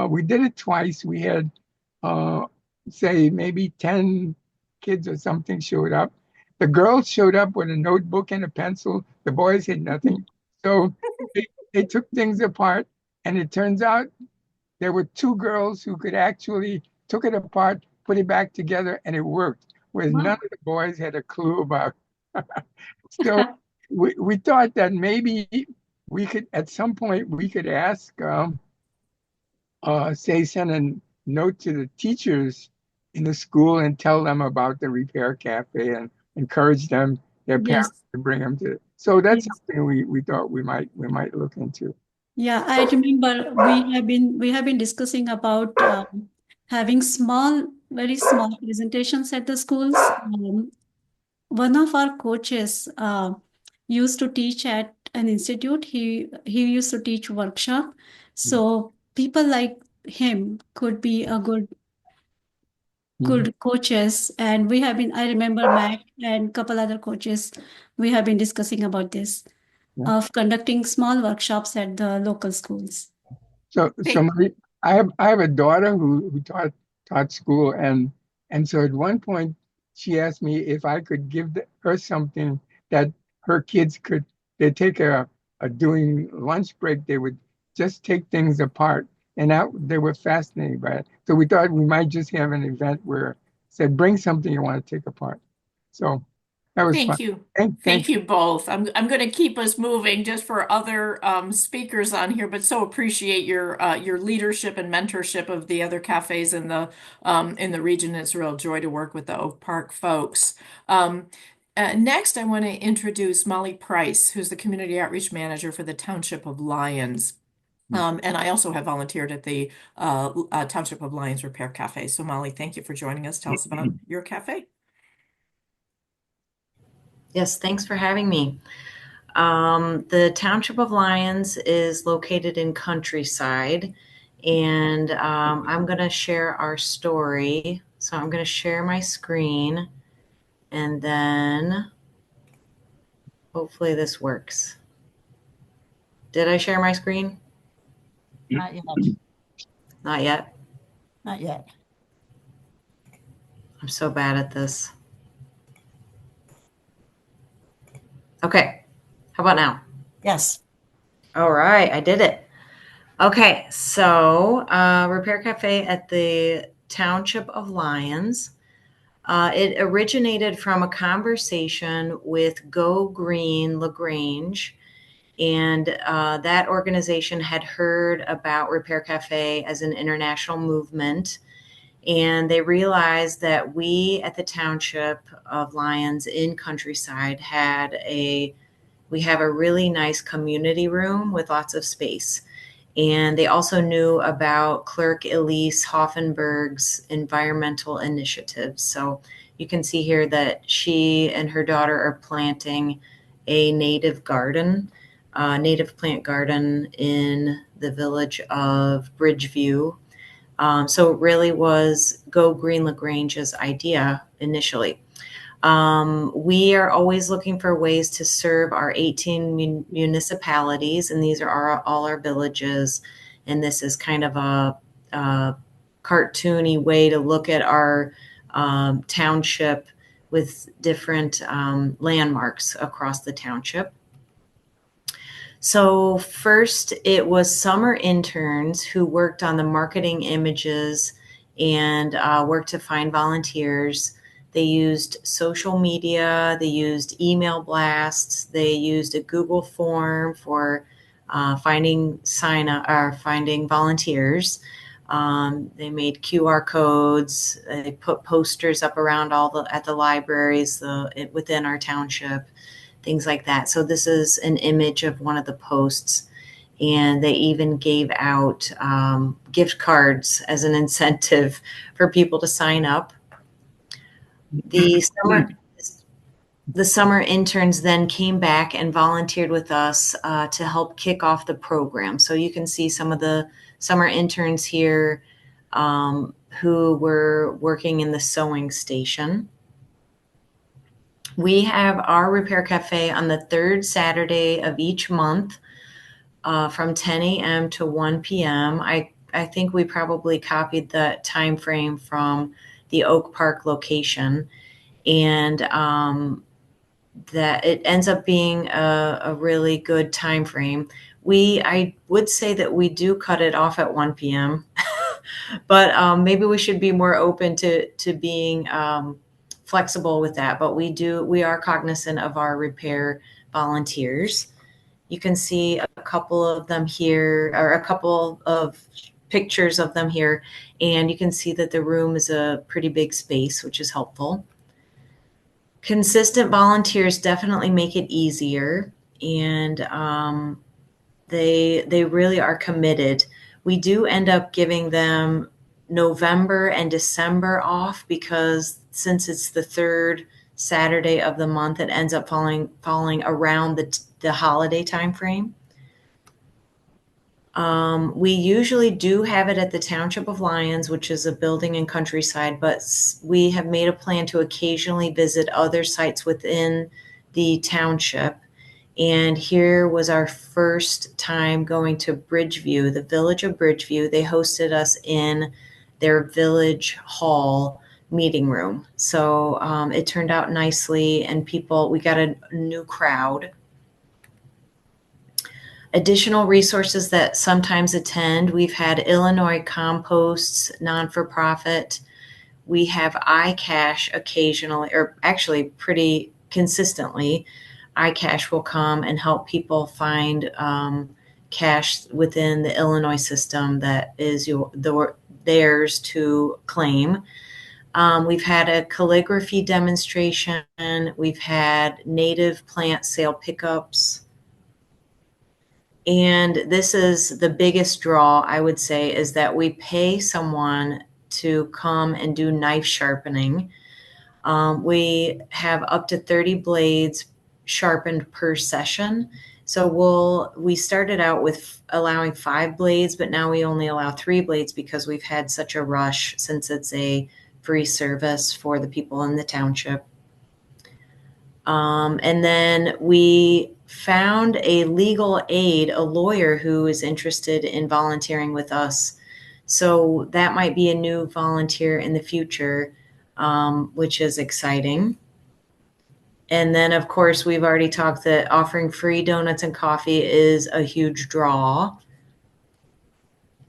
S5: we did it twice. We had, say, maybe 10 kids or something showed up. The girls showed up with a notebook and a pencil. The boys had nothing. So they took things apart, and it turns out there were 2 girls who could actually took it apart, put it back together, and it worked, whereas none of the boys had a clue about. So we thought that maybe we could, at some point, we could ask, send a note to the teachers in the school and tell them about the Repair Cafe and encourage them, their parents, to bring them to it. So that's something we thought we might look into.
S4: Yeah, I remember we have been discussing about having very small presentations at the schools. One of our coaches used to teach at an institute. He used to teach workshop. So people like him could be a good coaches. And I remember Mac and a couple other coaches, we have been discussing about this, of conducting small workshops at the local schools.
S5: So I have a daughter who taught school, and so at one point she asked me if I could give her something that her kids could. They take doing lunch break. They would just take things apart, and they were fascinated by it. So we thought we might just have an event where said bring something you want to take apart. So That was fun.
S1: Thank you.
S5: Thank
S1: Thank
S5: you.
S1: you both. I'm going to keep us moving just for other speakers on here, but so appreciate your leadership and mentorship of the other cafes in the region. It's a real joy to work with the Oak Park folks. Next, I want to introduce Molly Price, who's the Community Outreach Manager for the Township of Lyons. And I also have volunteered at the Township of Lyons Repair Cafe. So Molly, thank you for joining us. Tell us about your cafe.
S6: Yes, thanks for having me. The Township of Lyons is located in Countryside, and I'm going to share our story. So I'm going to share my screen, and then hopefully this works. Did I share my screen?
S7: Not yet.
S6: Not yet.
S7: Not yet.
S6: I'm so bad at this. Okay, how about now?
S7: Yes.
S6: All right, I did it. Okay, so Repair Cafe at the Township of Lyons. It originated from a conversation with Go Green LaGrange, and that organization had heard about Repair Cafe as an international movement, and they realized that we at the Township of Lyons in Countryside we have a really nice community room with lots of space. And they also knew about Clerk Elise Hoffenberg's environmental initiatives. So you can see here that she and her daughter are planting a native plant garden in the village of Bridgeview. So it really was Go Green LaGrange's idea initially. We are always looking for ways to serve our 18 municipalities, and these are all our villages. And this is kind of a cartoony way to look at our township with different landmarks across the township. So first, it was summer interns who worked on the marketing images and worked to find volunteers. They used social media, they used email blasts, they used a Google form for finding volunteers. They made QR codes. They put posters up around at the libraries within our township, things like that. So this is an image of one of the posts, and they even gave out gift cards as an incentive for people to sign up. The summer interns then came back and volunteered with us to help kick off the program. So you can see some of the summer interns here who were working in the sewing station. We have our Repair Cafe on the third Saturday of each month from 10 a.m. to 1 p.m. I think we probably copied the time frame from the Oak Park location, and that it ends up being a really good time frame. I would say that we do cut it off at 1 p.m., but maybe we should be more open to being flexible with that. But we are cognizant of our repair volunteers. You can see a couple of them here, or a couple of pictures of them here, and you can see that the room is a pretty big space, which is helpful. Consistent volunteers definitely make it easier, and they really are committed. We do end up giving them November and December off because since it's the third Saturday of the month, it ends up falling around the holiday time frame. We usually do have it at the Township of Lyons, which is a building in Countryside, but we have made a plan to occasionally visit other sites within the township. And here was our first time going to Bridgeview, the village of Bridgeview. They hosted us in their village hall meeting room. So it turned out nicely, and we got a new crowd. Additional resources that sometimes attend, we've had Illinois Composts, non-for-profit. We have iCash occasionally, or actually pretty consistently, iCash will come and help people find cash within the Illinois system that is theirs to claim. We've had a calligraphy demonstration. We've had native plant sale pickups. And this is the biggest draw, I would say, is that we pay someone to come and do knife sharpening. We have up to 30 blades sharpened per session. So we started out with allowing 5 blades, but now we only allow 3 blades because we've had such a rush since it's a free service for the people in the township. And then we found a legal aid, a lawyer who is interested in volunteering with us. So that might be a new volunteer in the future, which is exciting. And then, of course, we've already talked that offering free donuts and coffee is a huge draw.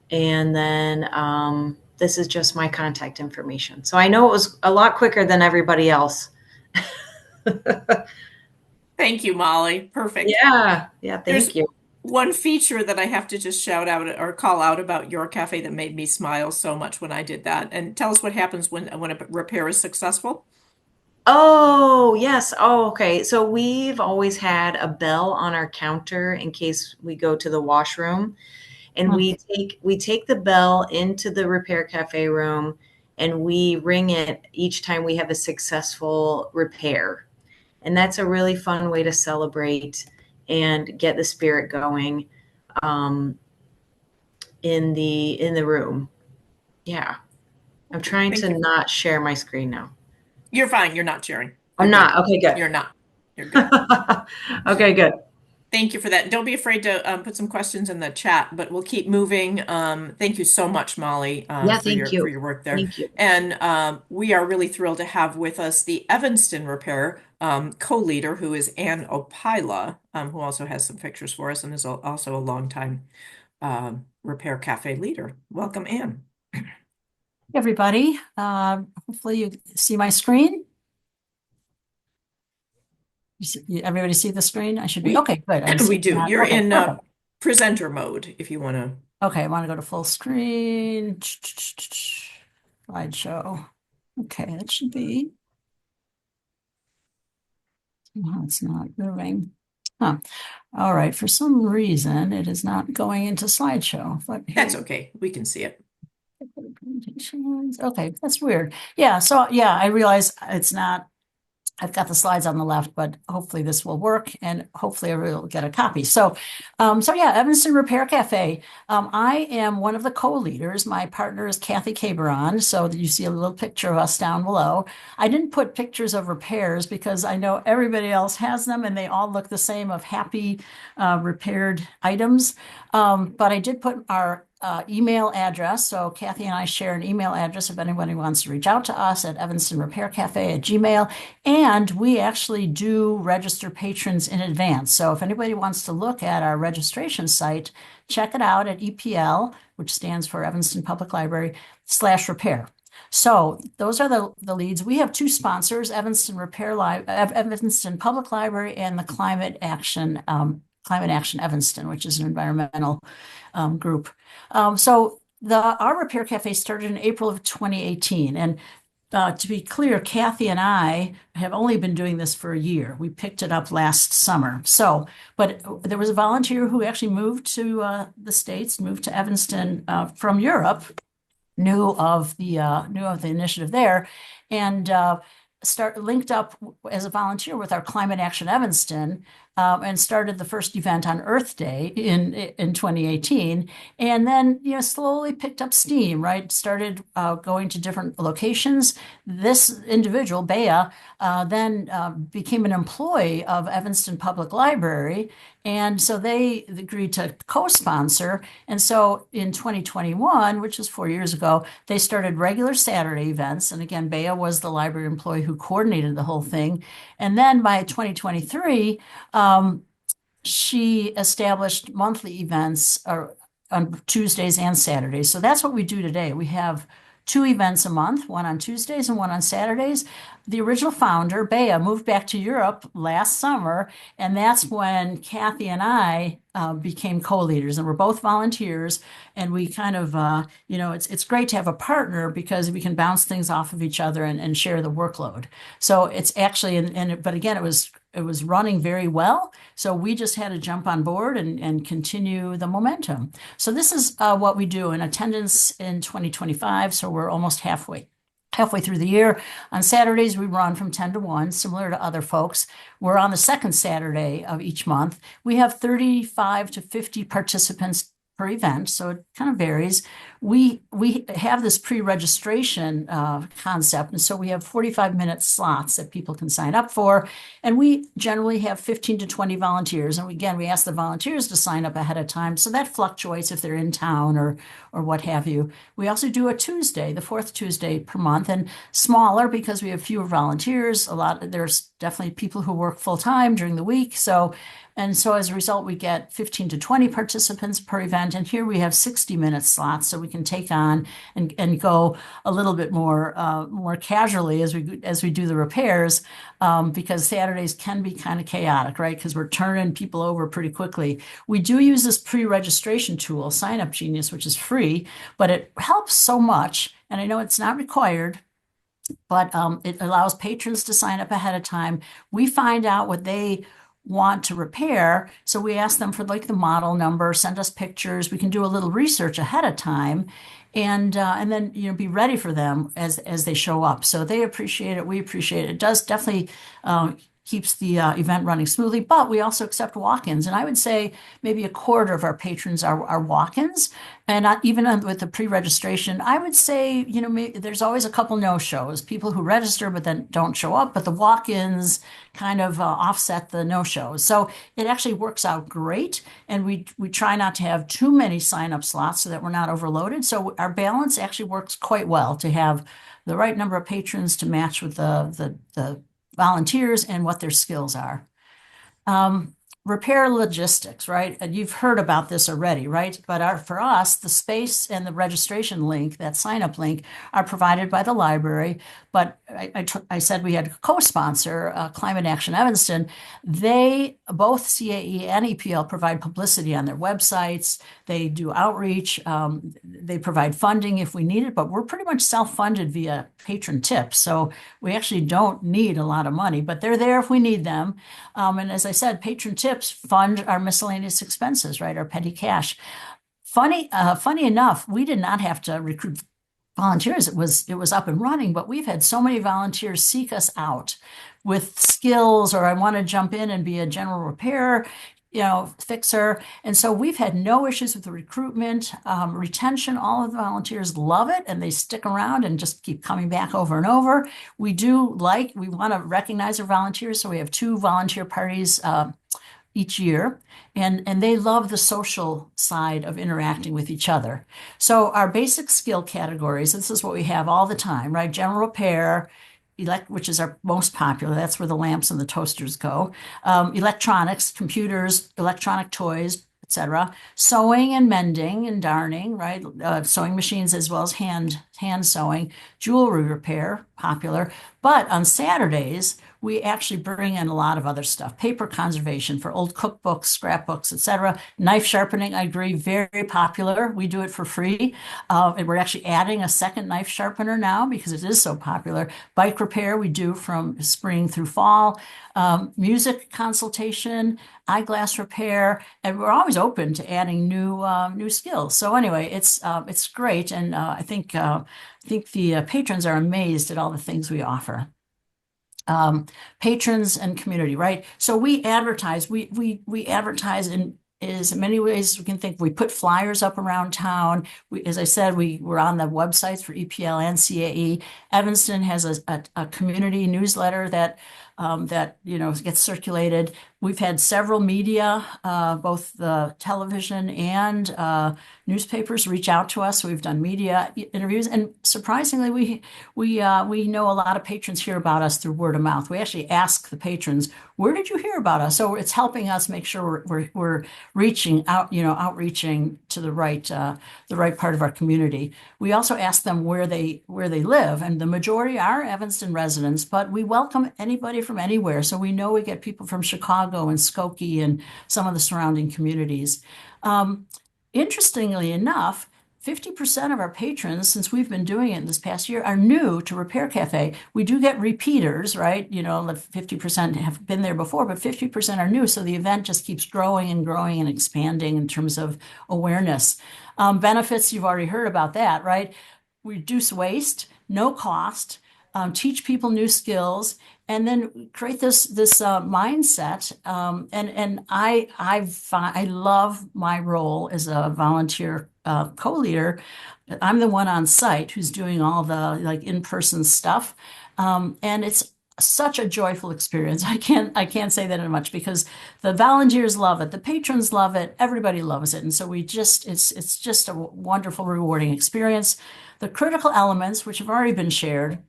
S6: And then this is just my contact information. So I know it was a lot quicker than everybody else.
S1: Thank you, Molly. Perfect.
S6: Yeah, thank
S1: There's
S6: you.
S1: one feature that I have to just shout out or call out about your cafe that made me smile so much when I did that. And tell us what happens when a repair is successful.
S6: Oh, yes. Oh, okay. So we've always had a bell on our counter in case we go to the washroom. And we take the bell into the Repair Cafe room and we ring it each time we have a successful repair. And that's a really fun way to celebrate and get the spirit going in the room. Yeah. I'm trying
S1: Thank
S6: to
S1: you.
S6: not share my screen now.
S1: You're fine. You're not sharing.
S6: I'm
S1: You're
S6: not.
S1: good.
S6: Okay, good.
S1: You're not. You're good.
S6: Okay, good.
S1: Thank you for that. Don't be afraid to put some questions in the chat, but we'll keep moving. Thank you so much, Molly,
S6: Yeah,
S1: for
S6: thank
S1: your
S6: you.
S1: work there.
S6: Thank you.
S1: And we are really thrilled to have with us the Evanston Repair co-leader, who is Ann Opila, who also has some pictures for us and is also a longtime Repair Cafe leader. Welcome, Ann.
S7: Everybody. Hopefully you see my screen. Everybody see the screen? I should be okay. Good. I
S1: We
S7: see
S1: do.
S7: that.
S1: You're
S7: Okay,
S1: in
S7: perfect.
S1: presenter mode if you want to.
S7: Okay, I want to go to full screen. Slideshow. Okay, that should be. Oh, it's not moving. Huh. All right. For some reason, it is not going into slideshow. But
S1: That's okay. We can see it.
S7: Okay, that's weird. Yeah, so yeah, I realize it's not, I've got the slides on the left, but hopefully this will work and hopefully I will get a copy. So yeah, Evanston Repair Cafe. I am one of the co-leaders. My partner is Kathy Caberon. So you see a little picture of us down below. I didn't put pictures of repairs because I know everybody else has them and they all look the same of happy repaired items. But I did put our email address. So Kathy and I share an email address if anybody wants to reach out to us at evanstonrepaircafe@gmail. And we actually do register patrons in advance. So if anybody wants to look at our registration site, check it out at EPL, which stands for Evanston Public Library /repair. So those are the leads. We have 2 sponsors, Evanston Evanston Public Library and the Climate Action Evanston, which is an environmental group. So our Repair Cafe started in April of 2018. And to be clear, Kathy and I have only been doing this for a year. We picked it up last summer. But there was a volunteer who actually moved to the States, moved to Evanston from Europe, knew of the initiative there, and linked up as a volunteer with our Climate Action Evanston, and started the first event on Earth Day in 2018, and then slowly picked up steam. Right, started going to different locations. This individual, Bea, then became an employee of Evanston Public Library, and so they agreed to co-sponsor. And so in 2021, which is 4 years ago, they started regular Saturday events. And again, Bea was the library employee who coordinated the whole thing. And then by 2023, she established monthly events on Tuesdays and Saturdays. So that's what we do today. We have 2 events a month, one on Tuesdays and one on Saturdays. the original founder, Bea, moved back to Europe last summer, and that's when Kathy and I became co-leaders, and we're both volunteers. And we kind of, it's great to have a partner because we can bounce things off of each other and share the workload. So it's actually, but again, it was running very well. So we just had to jump on board and continue the momentum. So this is what we do in attendance in 2025. So we're almost halfway through the year. On Saturdays, we run from 10 to 1, similar to other folks. We're on the second Saturday of each month. We have 35 to 50 participants per event, so it kind of varies. We have this pre-registration concept, and so we have 45-minute slots that people can sign up for, and we generally have 15 to 20 volunteers. And again, we ask the volunteers to sign up ahead of time, so that fluctuates if they're in town or what have you. We also do a Tuesday, the fourth Tuesday per month, and smaller because we have fewer volunteers. There's definitely people who work full-time during the week, so as a result, we get 15 to 20 participants per event. And here we have 60-minute slots, so we can take on and go a little bit more casually as we do the repairs, because Saturdays can be kind of chaotic, right? Because we're turning people over pretty quickly. We do use this pre-registration tool, Sign Up Genius, which is free, but it helps so much. And I know it's not required, but it allows patrons to sign up ahead of time. We find out what they want to repair. So we ask them for like the model number, send us pictures. We can do a little research ahead of time and then, be ready for them as they show up. So they appreciate it. We appreciate it. It does definitely keeps the event running smoothly, but we also accept walk-ins. And I would say maybe a quarter of our patrons are walk-ins. And even with the pre-registration, I would say, there's always a couple no-shows, people who register but then don't show up, but the walk-ins kind of offset the no-shows. So it actually works out great. And we try not to have too many sign-up slots so that we're not overloaded. So our balance actually works quite well to have the right number of patrons to match with the volunteers and what their skills are. Repair logistics, right? And you've heard about this already, right? But for us, the space and the registration link, that sign-up link, are provided by the library. But I said we had a co-sponsor, Climate Action Evanston. They, both CAE and EPL, provide publicity on their websites. They do outreach. They provide funding if we need it, but we're pretty much self-funded via patron tips. So we actually don't need a lot of money, but they're there if we need them. And as I said, patron tips fund our miscellaneous expenses, right? Our petty cash. Funny enough, we did not have to recruit volunteers. It was up and running, but we've had so many volunteers seek us out with skills, or I want to jump in and be a general repair, fixer. And so we've had no issues with the recruitment, retention. All of the volunteers love it and they stick around and just keep coming back over and over. We want to recognize our volunteers. So we have 2 volunteer parties each year, and they love the social side of interacting with each other. So our basic skill categories, this is what we have all the time, right? General repair, which is our most popular. That's where the lamps and the toasters go. Electronics, computers, electronic toys, etc. Sewing and mending and darning, right? Sewing machines as well as hand sewing. Jewelry repair, popular. But on Saturdays, we actually bring in a lot of other stuff. Paper conservation for old cookbooks, scrapbooks, etc. Knife sharpening, I agree, very popular. We do it for free. And we're actually adding a second knife sharpener now because it is so popular. Bike repair, we do from spring through fall. Music consultation, eyeglass repair, and we're always open to adding new skills. So anyway, it's great, and I think the patrons are amazed at all the things we offer. Patrons and community, right? So we advertise. We advertise in as many ways as we can think. We put flyers up around town. As I said, we're on the websites for EPL and CAE. Evanston has a community newsletter that that, gets circulated. We've had several media, both the television and newspapers reach out to us. We've done media interviews, and surprisingly, we know a lot of patrons hear about us through word of mouth. We actually ask the patrons, "Where did you hear about us?" So it's helping us make sure we're reaching out, outreaching to the right part of our community. We also ask them where they live, and the majority are Evanston residents, but we welcome anybody from anywhere. So we know we get people from Chicago and Skokie and some of the surrounding communities. Interestingly enough, 50% of our patrons, since we've been doing it this past year, are new to Repair Cafe. We do get repeaters, right? 50% have been there before, but 50% are new. So the event just keeps growing and expanding in terms of awareness. Benefits, you've already heard about that, right? Reduce waste, no cost, teach people new skills, and then create this mindset. And I love my role as a volunteer co-leader. I'm the one on site who's doing all the in-person stuff, and it's such a joyful experience. I can't say that much, because the volunteers love it, the patrons love it, everybody loves it, and so it's just a wonderful, rewarding experience. The critical elements, which have already been shared.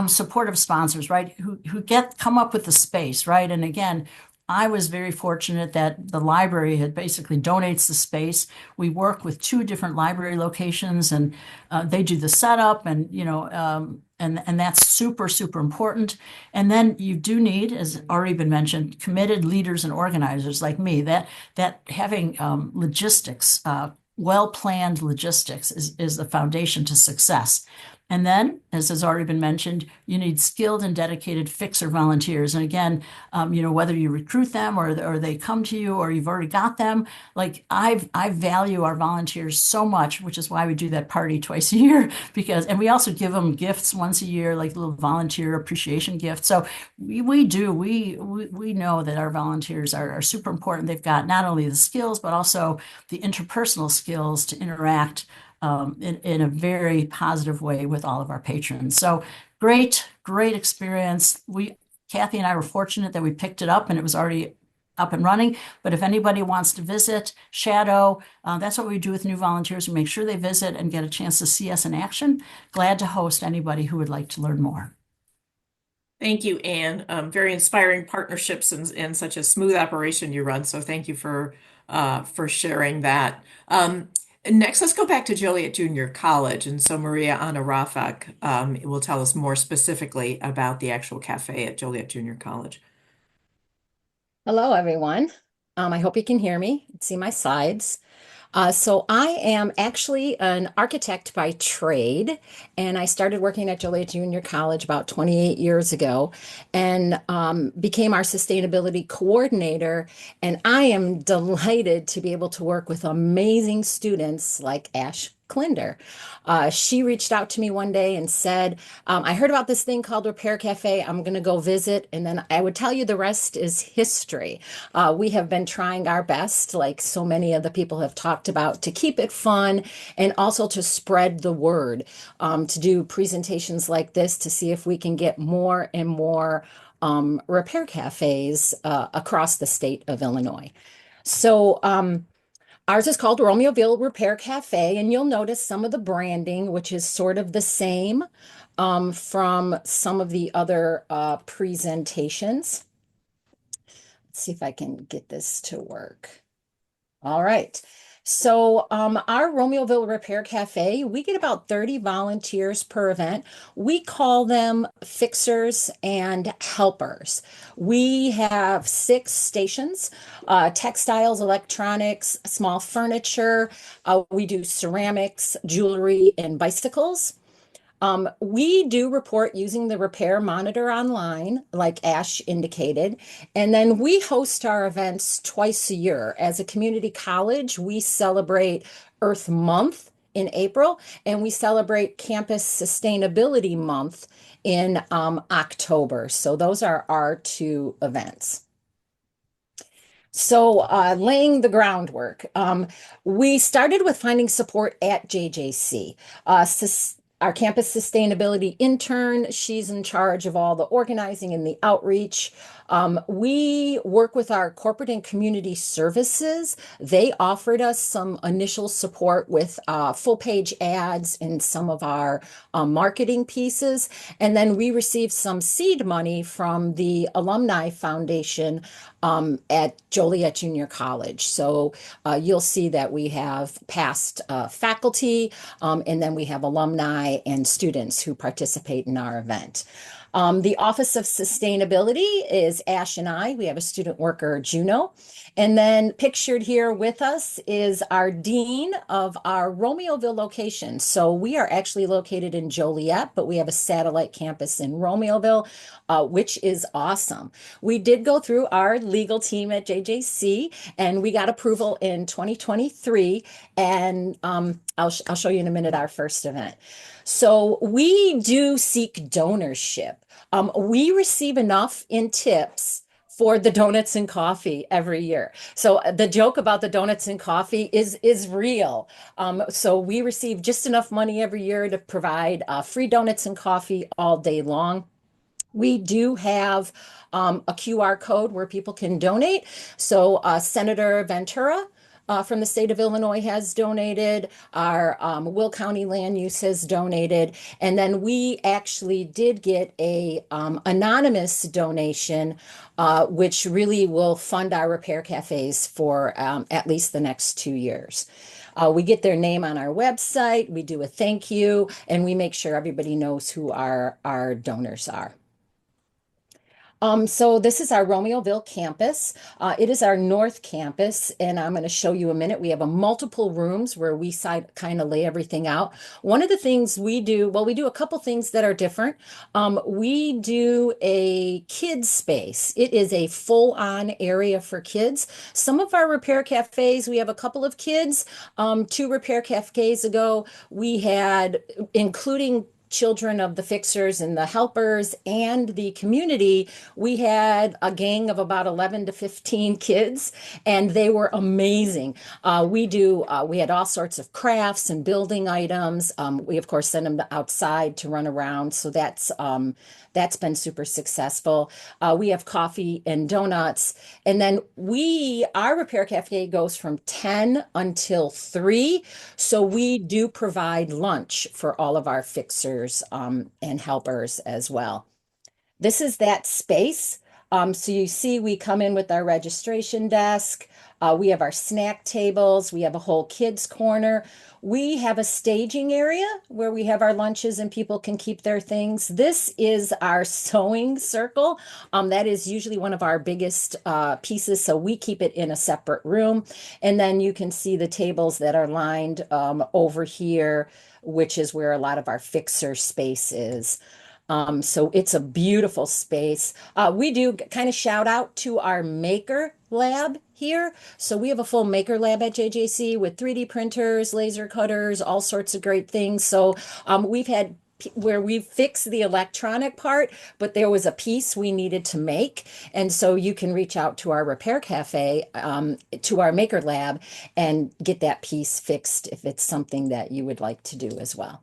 S7: Supportive sponsors, right, who come up with the space, right? And again, I was very fortunate that the library had basically donates the space. We work with 2 different library locations, and they do the setup, and and that's super, super important. And then you do need, as already been mentioned, committed leaders and organizers like me. That having logistics, well-planned logistics is the foundation to success. And then, as has already been mentioned, you need skilled and dedicated fixer volunteers. And again, whether you recruit them or they come to you or you've already got them, I value our volunteers so much, which is why we do that party twice a year, and we also give them gifts once a year, like little volunteer appreciation gifts. So we know that our volunteers are super important. They've got not only the skills, but also the interpersonal skills to interact in a very positive way with all of our patrons. So great experience. Kathy and I were fortunate that we picked it up and it was already up and running. But if anybody wants to visit, shadow, that's what we do with new volunteers. We make sure they visit and get a chance to see us in action. Glad to host anybody who would like to learn more.
S1: Thank you, Anne. Very inspiring partnerships and such a smooth operation you run. So thank you for sharing that. Next, let's go back to Joliet Junior College. And so Maria Anna Rafak will tell us more specifically about the actual cafe at Joliet Junior College.
S8: Hello, everyone. I hope you can hear me and see my slides. So I am actually an architect by trade, and I started working at Joliet Junior College about 28 years ago and became our sustainability coordinator. And I am delighted to be able to work with amazing students like Ash Klinder. She reached out to me one day and said, I heard about this thing called Repair Cafe. I'm going to go visit. And then I would tell you the rest is history. We have been trying our best, like so many of the people have talked about, to keep it fun and also to spread the word, to do presentations like this to see if we can get more and more repair cafes across the state of Illinois. So, ours is called Romeoville Repair Cafe, and you'll notice some of the branding, which is sort of the same from some of the other presentations. Let's see if I can get this to work. All right. So our Romeoville Repair Cafe, we get about 30 volunteers per event. We call them fixers and helpers. We have 6 stations, textiles, electronics, small furniture. We do ceramics, jewelry, and bicycles. We do report using the repair monitor online, like Ash indicated, and then we host our events twice a year. As a community college, we celebrate Earth Month in April, and we celebrate Campus Sustainability Month in October. So those are our 2 events. So laying the groundwork, we started with finding support at JJC. our campus sustainability intern. She's in charge of all the organizing and the outreach. We work with our corporate and community services. They offered us some initial support with full page ads in some of our marketing pieces. And then we received some seed money from the Alumni Foundation at Joliet Junior College. So you'll see that we have past faculty, and then we have alumni and students who participate in our event. The Office of Sustainability is Ash and I. We have a student worker, Juno. And then pictured here with us is our dean of our Romeoville location. So we are actually located in Joliet, but we have a satellite campus in Romeoville, which is awesome. We did go through our legal team at JJC, and we got approval in 2023. And I'll show you in a minute our first event. So we do seek donorship. We receive enough in tips for the donuts and coffee every year. So the joke about the donuts and coffee is real. So we receive just enough money every year to provide free donuts and coffee all day long. We do have a QR code where people can donate. So Senator Ventura from the state of Illinois has donated. Our Will County Land Use has donated. And then we actually did get a anonymous donation, which really will fund our repair cafes for at least the next 2 years. We get their name on our website, we do a thank you, and we make sure everybody knows who our donors are. So this is our Romeoville campus. It is our north campus, and I'm going to show you a minute. We have a multiple rooms where we kind of lay everything out. One of the things we do, well, we do a couple things that are different. We do a kids space. It is a full-on area for kids. Some of our repair cafes, we have a couple of kids. 2 repair cafes ago, we had, including children of the fixers and the helpers and the community, we had a gang of about 11 to 15 kids, and they were amazing. We had all sorts of crafts and building items. We of course send them outside to run around, so that's been super successful. We have coffee and donuts, and then our repair cafe goes from 10 until 3, so we do provide lunch for all of our fixers and helpers as well. This is that space. So you see we come in with our registration desk. We have our snack tables. We have a whole kids corner. We have a staging area where we have our lunches and people can keep their things. This is our sewing circle. That is usually one of our biggest pieces, so we keep it in a separate room. And then you can see the tables that are lined over here, which is where a lot of our fixer space is. So it's a beautiful space. We do kind of shout out to our maker lab here. So we have a full maker lab at JJC with 3D printers, laser cutters, all sorts of great things. So we've had where we fixed the electronic part, but there was a piece we needed to make. And so you can reach out to our Repair Cafe, to our maker lab, and get that piece fixed if it's something that you would like to do as well.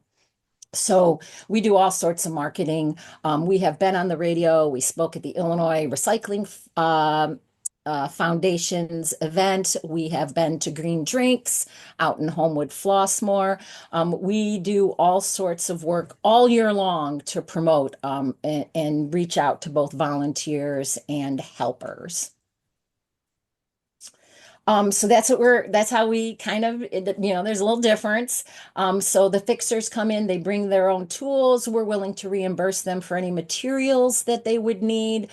S8: So we do all sorts of marketing. We have been on the radio. We spoke at the Illinois Recycling Foundation's event. We have been to Green Drinks out in Homewood Flossmoor. We do all sorts of work all year long to promote and reach out to both volunteers and helpers. So that's how we kind of, there's a little difference. So the fixers come in, they bring their own tools. We're willing to reimburse them for any materials that they would need.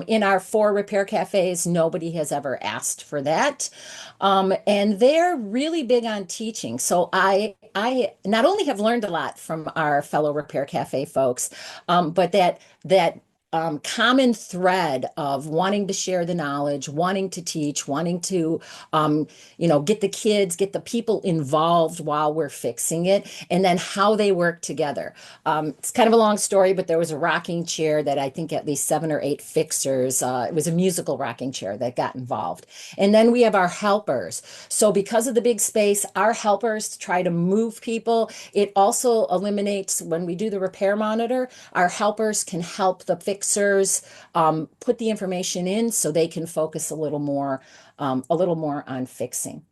S8: In our 4 repair cafes, nobody has ever asked for that. And they're really big on teaching. So I not only have learned a lot from our fellow Repair Cafe folks, but that common thread of wanting to share the knowledge, wanting to teach, wanting to, get the kids, get the people involved while we're fixing it, and then how they work together. It's kind of a long story, but there was a rocking chair that I think at least 7 or 8 fixers, it was a musical rocking chair that got involved. And then we have our helpers. So because of the big space, our helpers try to move people. It also eliminates, when we do the repair monitor, our helpers can help the fixers put the information in so they can focus a little more on fixing.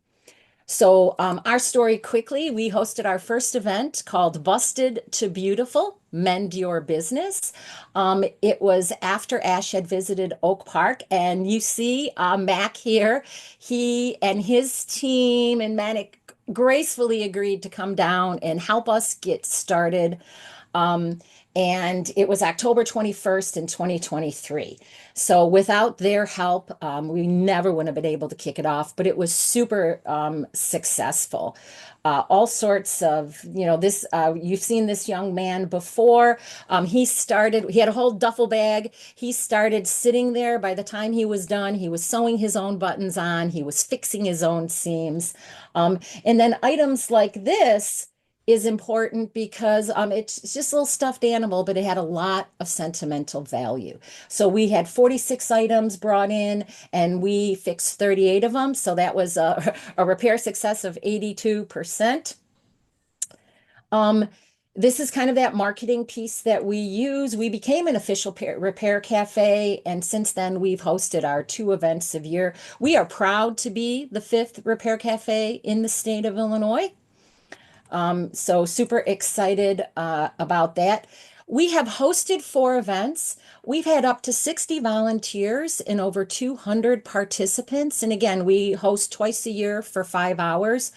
S8: So our story quickly, we hosted our first event called Busted to Beautiful, Mend Your Business. It was after Ash had visited Oak Park, and you see Mac here. He and his team and Manic gracefully agreed to come down and help us get started. And it was October 21st in 2023. So without their help, we never would have been able to kick it off, but it was super successful. All sorts of, you've seen this young man before. He had a whole duffel bag. He started sitting there. By the time he was done, he was sewing his own buttons on. He was fixing his own seams. And then items like this is important because it's just a little stuffed animal, but it had a lot of sentimental value. So we had 46 items brought in and we fixed 38 of them. So that was a repair success of 82%. This is kind of that marketing piece that we use. We became an official Repair Cafe, and since then we've hosted our 2 events a year. We are proud to be the 5th Repair Cafe in the state of Illinois. So super excited about that. We have hosted 4 events. We've had up to 60 volunteers and over 200 participants. And again, we host twice a year for 5 hours.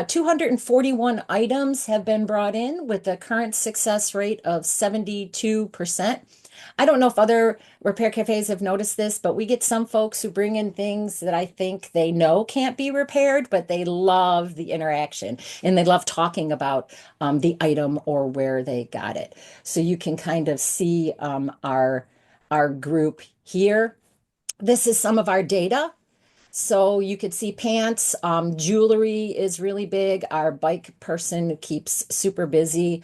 S8: 241 items have been brought in with a current success rate of 72%. I don't know if other repair cafes have noticed this, but we get some folks who bring in things that I think they know can't be repaired, but they love the interaction and they love talking about the item or where they got it. So you can kind of see our group here. This is some of our data. So you could see pants, jewelry is really big. Our bike person keeps super busy.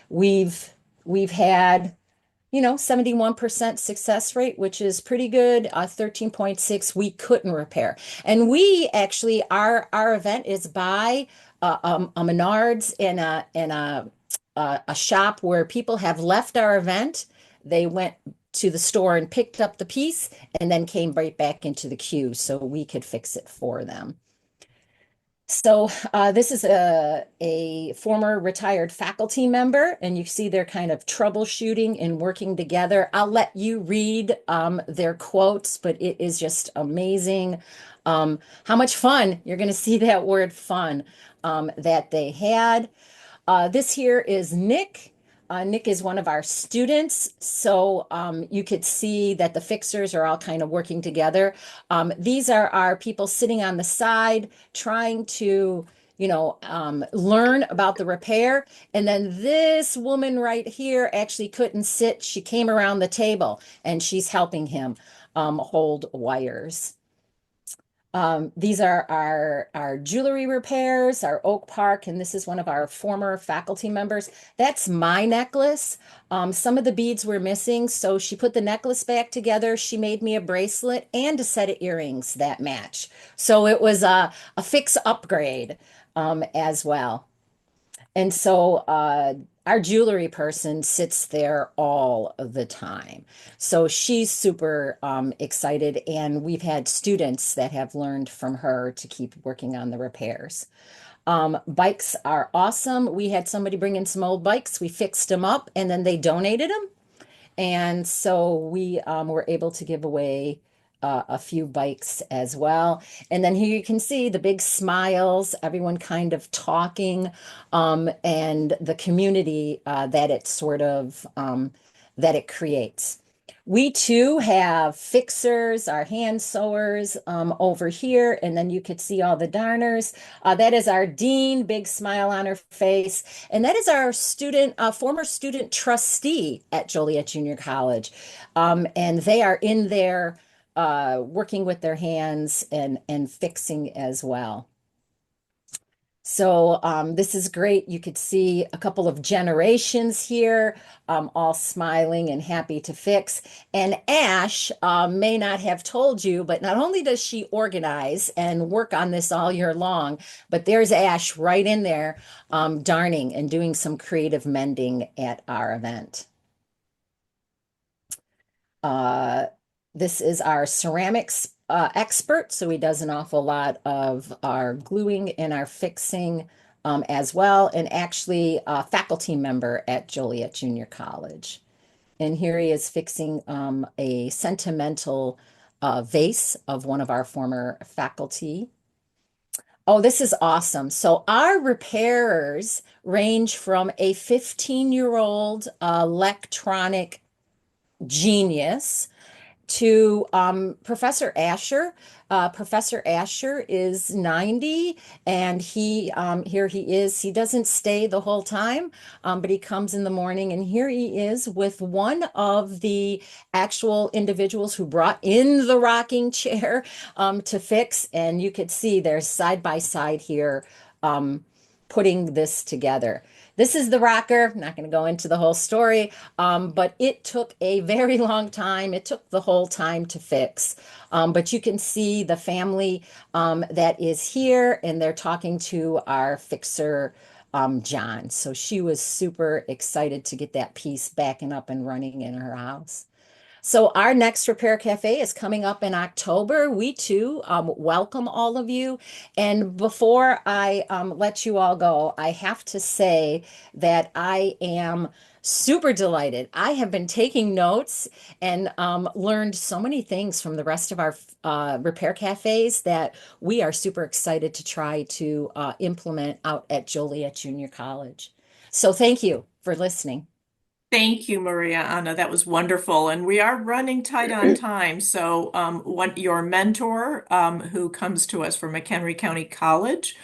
S8: We've had 71% success rate, which is pretty good. 13.6 we couldn't repair. And we actually, our event is by a Menards and a shop where people have left our event. They went to the store and picked up the piece and then came right back into the queue so we could fix it for them. So this is a former retired faculty member, and you see they're kind of troubleshooting and working together. I'll let you read their quotes, but it is just amazing how much fun, you're going to see that word fun, that they had. This here is Nick. Nick is one of our students, so you could see that the fixers are all kind of working together. These are our people sitting on the side trying to, learn about the repair. And then this woman right here actually couldn't sit. She came around the table and she's helping him hold wires. These are our jewelry repairs, our Oak Park, and this is one of our former faculty members. That's my necklace. Some of the beads were missing, so she put the necklace back together. She made me a bracelet and a set of earrings that match. So it was a fix upgrade as well. And so our jewelry person sits there all the time. So she's super excited, and we've had students that have learned from her to keep working on the repairs. Bikes are awesome. We had somebody bring in some old bikes. We fixed them up, and then they donated them. And so we were able to give away a few bikes as well. And then here you can see the big smiles, everyone kind of talking, and the community that it sort of that it creates. We too have fixers, our hand sewers over here, and then you could see all the darners. That is our dean, big smile on her face, and that is our student, former student trustee at Joliet Junior College, and they are in there working with their hands and fixing as well. So this is great. You could see a couple of generations here, all smiling and happy to fix. And Ash may not have told you, but not only does she organize and work on this all year long, but there's Ash right in there darning and doing some creative mending at our event. This is our ceramics expert, so he does an awful lot of our gluing and our fixing as well, and actually a faculty member at Joliet Junior College. And here he is fixing a sentimental vase of one of our former faculty. Oh, this is awesome. So our repairers range from a 15-year-old electronic genius to Professor Asher. Professor Asher is 90, and here he is. He doesn't stay the whole time, but he comes in the morning, and here he is with one of the actual individuals who brought in the rocking chair to fix, and you could see they're side by side here putting this together. This is the rocker. I'm not going to go into the whole story, but it took a very long time. It took the whole time to fix. But you can see the family that is here, and they're talking to our fixer, John. So she was super excited to get that piece back and up and running in her house. So our next Repair Cafe is coming up in October. We too welcome all of you. And before I let you all go, I have to say that I am super delighted. I have been taking notes and learned so many things from the rest of our Repair Cafes that we are super excited to try to implement out at Joliet Junior College. So thank you for listening.
S1: Thank you, Maria Anna. That was wonderful. And we are running tight on time. So, what your mentor, who comes to us from McHenry County College,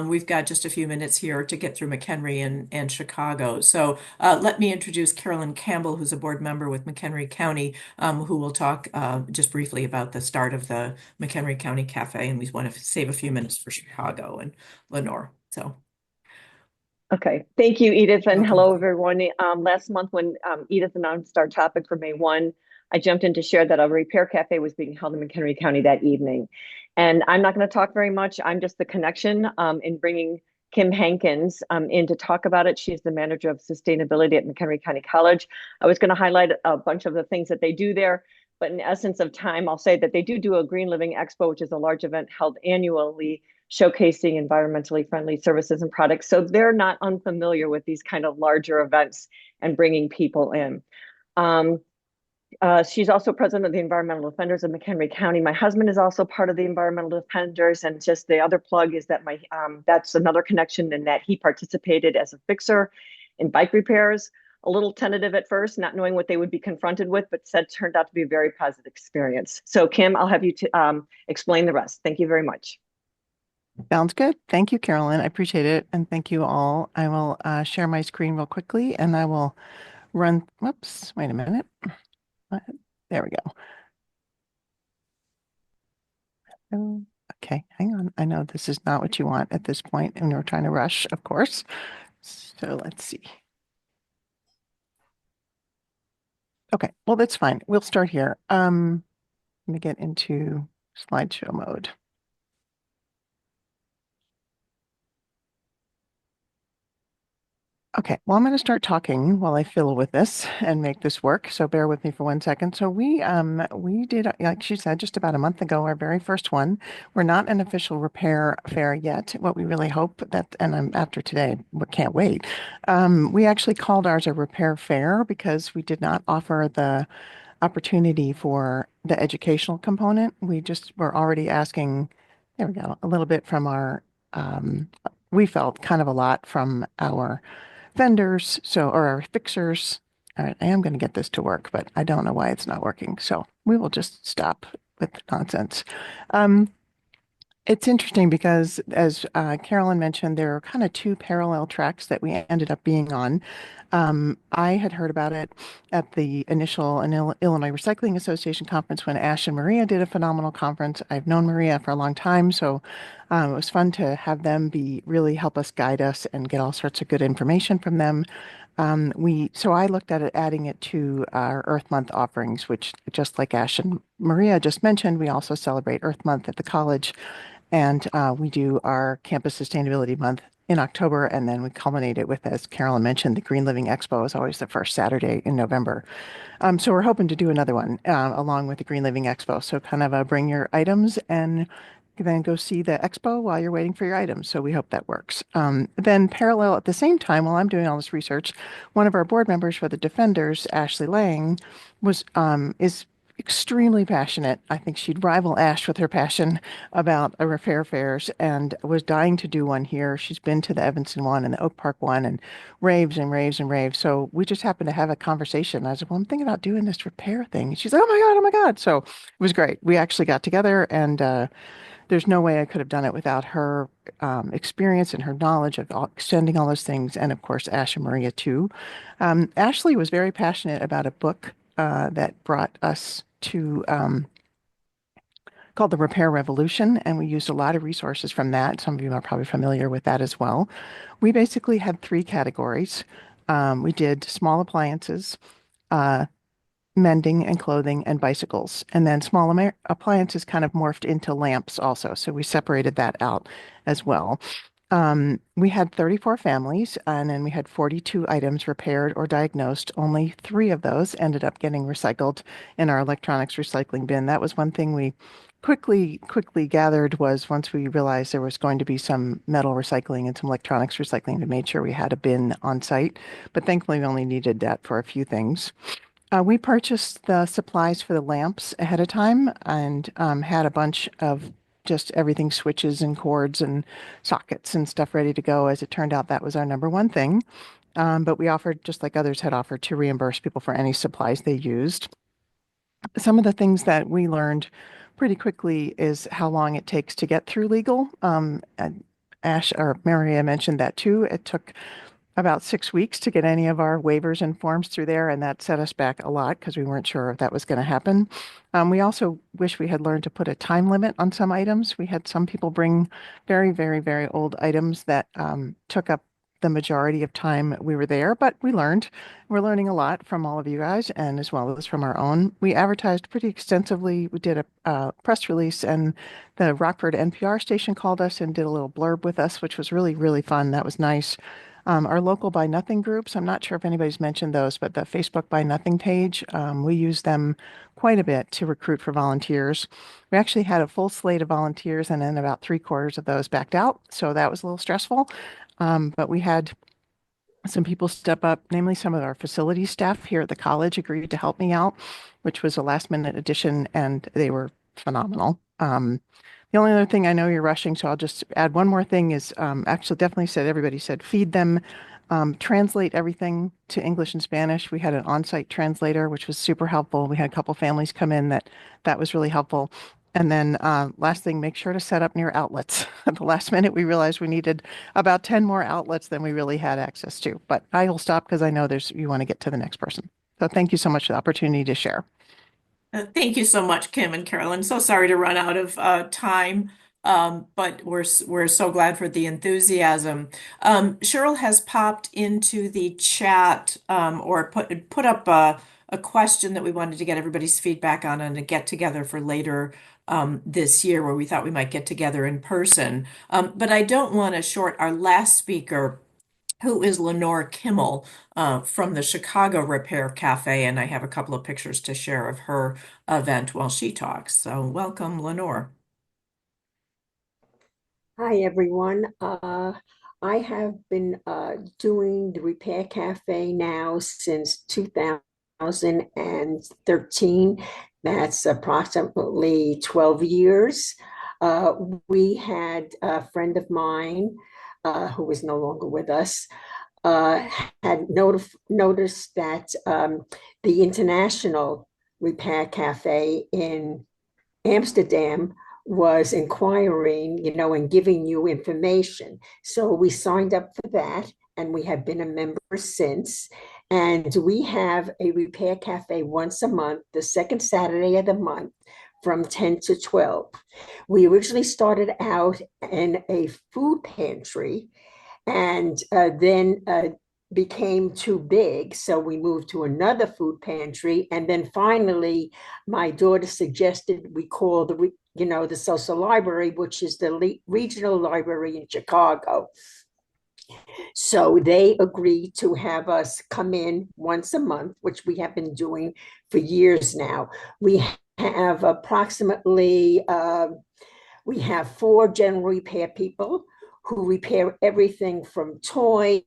S1: we've got just a few minutes here to get through McHenry and Chicago. So, let me introduce Carolyn Campbell, who's a board member with McHenry County, who will talk just briefly about the start of the McHenry County Cafe. And we want to save a few minutes for Chicago and Lenore. So.
S9: Okay, thank you, Edith, and
S1: Welcome.
S9: hello, everyone. Last month when Edith announced our topic for May 1, I jumped in to share that a repair cafe was being held in McHenry County that evening. And I'm not going to talk very much. I'm just the connection in bringing Kim Hankins in to talk about it. She's the manager of sustainability at McHenry County College. I was going to highlight a bunch of the things that they do there, but in essence of time, I'll say that they do a Green Living Expo, which is a large event held annually, showcasing environmentally friendly services and products. So they're not unfamiliar with these kind of larger events and bringing people in. She's also president of the Environmental Defenders of McHenry County. My husband is also part of the Environmental Defenders, and just the other plug is that that's another connection in that he participated as a fixer in bike repairs. A little tentative at first, not knowing what they would be confronted with, but said turned out to be a very positive experience. So Kim, I'll have you to explain the rest. Thank you very much.
S10: Sounds good. Thank you, Carolyn. I appreciate it. And thank you all. I will share my screen real quickly and I will run. Whoops, wait a minute. There we go. Oh, okay, hang on. I know this is not what you want at this point, and we're trying to rush, of course. So let's see. Okay, well, that's fine. We'll start here. Let me get into slideshow mode. Okay, well, I'm going to start talking while I fiddle with this and make this work. So bear with me for 1 second. So we did, like she said, just about a month ago, our very first one. We're not an official repair fair yet. What we really hope that, and I'm after today, we can't wait. We actually called ours a repair fair because we did not offer the opportunity for the educational component. We just were already asking, there we go, a little bit from our, we felt kind of a lot from our vendors, or our fixers, all right, I am going to get this to work, but I don't know why it's not working. So we will just stop with the nonsense. It's interesting because, as Carolyn mentioned, there are kind of two parallel tracks that we ended up being on. I had heard about it at the initial Illinois Recycling Association conference when Ash and Maria did a phenomenal conference. I've known Maria for a long time, so it was fun to have them really help us, guide us, and get all sorts of good information from them. So I looked at it, adding it to our Earth Month offerings, which, just like Ash and Maria just mentioned, we also celebrate Earth Month at the college. And we do our Campus Sustainability Month in October, and then we culminate it with, as Carolyn mentioned, the Green Living Expo is always the first Saturday in November. So we're hoping to do another one along with the Green Living Expo. So kind of bring your items and then go see the expo while you're waiting for your items. So we hope that works. Then parallel at the same time, while I'm doing all this research, one of our board members for the Defenders, Ashley Lang, is extremely passionate. I think she'd rival Ash with her passion about repair fairs and was dying to do one here. She's been to the Evanston one and the Oak Park one and raves and raves and raves. So we just happened to have a conversation. I said, well, I'm thinking about doing this repair thing. She's like, oh my God, oh my God. So it was great. We actually got together, and there's no way I could have done it without her experience and her knowledge of extending all those things. And of course, Ash and Maria too. Ashley was very passionate about a book that brought us to called The Repair Revolution, and we used a lot of resources from that. Some of you are probably familiar with that as well. We basically had three categories. We did small appliances, mending and clothing, and bicycles. And then small appliances kind of morphed into lamps also. So we separated that out as well. We had 34 families, and then we had 42 items repaired or diagnosed. Only 3 of those ended up getting recycled in our electronics recycling bin. That was one thing we quickly gathered, was once we realized there was going to be some metal recycling and some electronics recycling, we made sure we had a bin on site. But thankfully, we only needed that for a few things. We purchased the supplies for the lamps ahead of time and had a bunch of just everything, switches and cords and sockets and stuff ready to go. As it turned out, that was our number one thing. But we offered, just like others had offered, to reimburse people for any supplies they used. Some of the things that we learned pretty quickly is how long it takes to get through legal. Ash or Maria mentioned that too. It took about 6 weeks to get any of our waivers and forms through there, and that set us back a lot because we weren't sure if that was going to happen. We also wish we had learned to put a time limit on some items. We had some people bring very, very, very old items that took up the majority of time we were there, but we learned. We're learning a lot from all of you guys, and as well as from our own. We advertised pretty extensively. We did a press release, and the Rockford NPR station called us and did a little blurb with us, which was really, really fun. That was nice. Our local Buy Nothing groups, I'm not sure if anybody's mentioned those, but the Facebook Buy Nothing page, we use them quite a bit to recruit for volunteers. We actually had a full slate of volunteers, and then about 3/4 of those backed out. So that was a little stressful. But we had some people step up, namely some of our facility staff here at the college agreed to help me out, which was a last minute addition, and they were phenomenal. The only other thing, I know you're rushing, so I'll just add one more thing, is actually definitely said, everybody said, feed them, translate everything to English and Spanish. We had an on-site translator, which was super helpful. We had a couple families come in that was really helpful. And then last thing, make sure to set up near outlets. At the last minute, we realized we needed about 10 more outlets than we really had access to. But I will stop because I know you want to get to the next person. So thank you so much for the opportunity to share.
S1: Thank you so much, Kim and Carolyn. So sorry to run out of time, but we're so glad for the enthusiasm. Cheryl has popped into the chat or put up a question that we wanted to get everybody's feedback on, and a get together for later this year, where we thought we might get together in person. But I don't want to short our last speaker, who is Lenore Kimmel from the Chicago Repair Cafe, and I have a couple of pictures to share of her event while she talks. So welcome, Lenore.
S11: Hi, everyone. I have been doing the Repair Cafe now since 2013. That's approximately 12 years. We had a friend of mine who is no longer with us, had noticed that the International Repair Cafe in Amsterdam was inquiring, and giving you information. So we signed up for that, and we have been a member since. And we have a repair cafe once a month, the second Saturday of the month from 10 to 12. We originally started out in a food pantry and then became too big. So we moved to another food pantry. And then finally, my daughter suggested we call the social library, which is the regional library in Chicago. So they agreed to have us come in once a month, which we have been doing for years now. We have approximately, we have 4 general repair people who repair everything from toys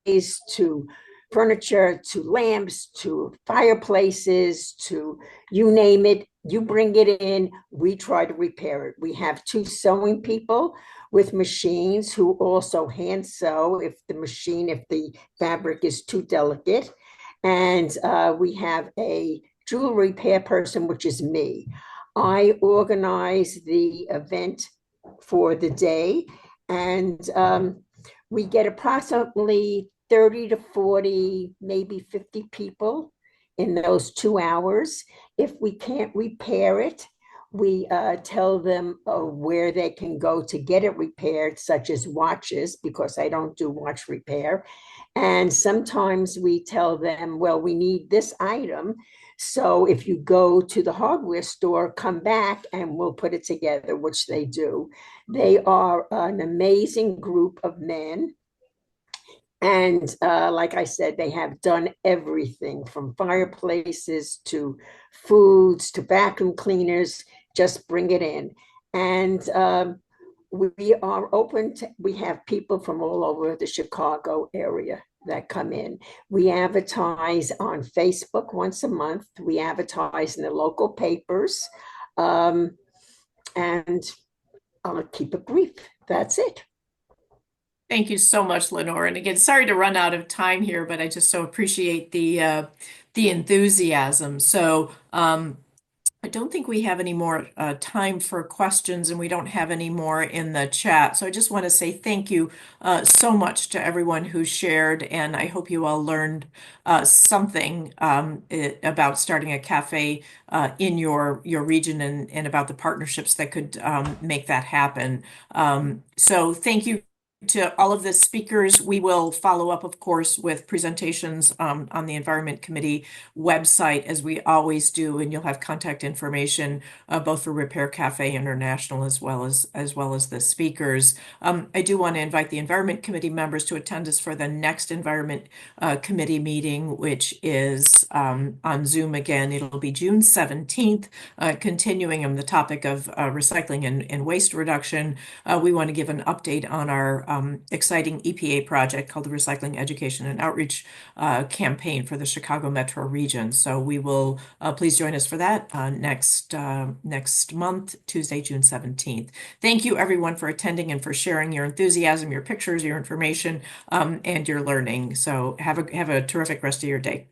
S11: to furniture to lamps to fireplaces to you name it. You bring it in, we try to repair it. We have 2 sewing people with machines who also hand sew if the fabric is too delicate. And we have a jewelry repair person, which is me. I organize the event for the day, and we get approximately 30 to 40, maybe 50 people in those 2 hours. If we can't repair it, we tell them where they can go to get it repaired, such as watches, because I don't do watch repair. And sometimes we tell them, well, we need this item. So if you go to the hardware store, come back and we'll put it together, which they do. They are an amazing group of men. And like I said, they have done everything from fireplaces to foods to vacuum cleaners. Just bring it in. And we are open to, we have people from all over the Chicago area that come in. We advertise on Facebook once a month. We advertise in the local papers. And I'll keep it brief. That's it.
S1: Thank you so much, Lenore. And again, sorry to run out of time here, but I just so appreciate the enthusiasm. So I don't think we have any more time for questions, and we don't have any more in the chat. So I just want to say thank you so much to everyone who shared, and I hope you all learned something about starting a cafe in your region and about the partnerships that could make that happen. So thank you to all of the speakers. We will follow up, of course, with presentations on the Environment Committee website, as we always do, and you'll have contact information both for Repair Cafe International as well as the speakers. I do want to invite the Environment Committee members to attend us for the next Environment Committee meeting, which is on Zoom again. It'll be June 17th, continuing on the topic of recycling and waste reduction. We want to give an update on our exciting EPA project called the Recycling Education and Outreach Campaign for the Chicago Metro region. So we will please join us for that next month, Tuesday, June 17th. Thank you everyone for attending and for sharing your enthusiasm, your pictures, your information, and your learning. So have a terrific rest of your day.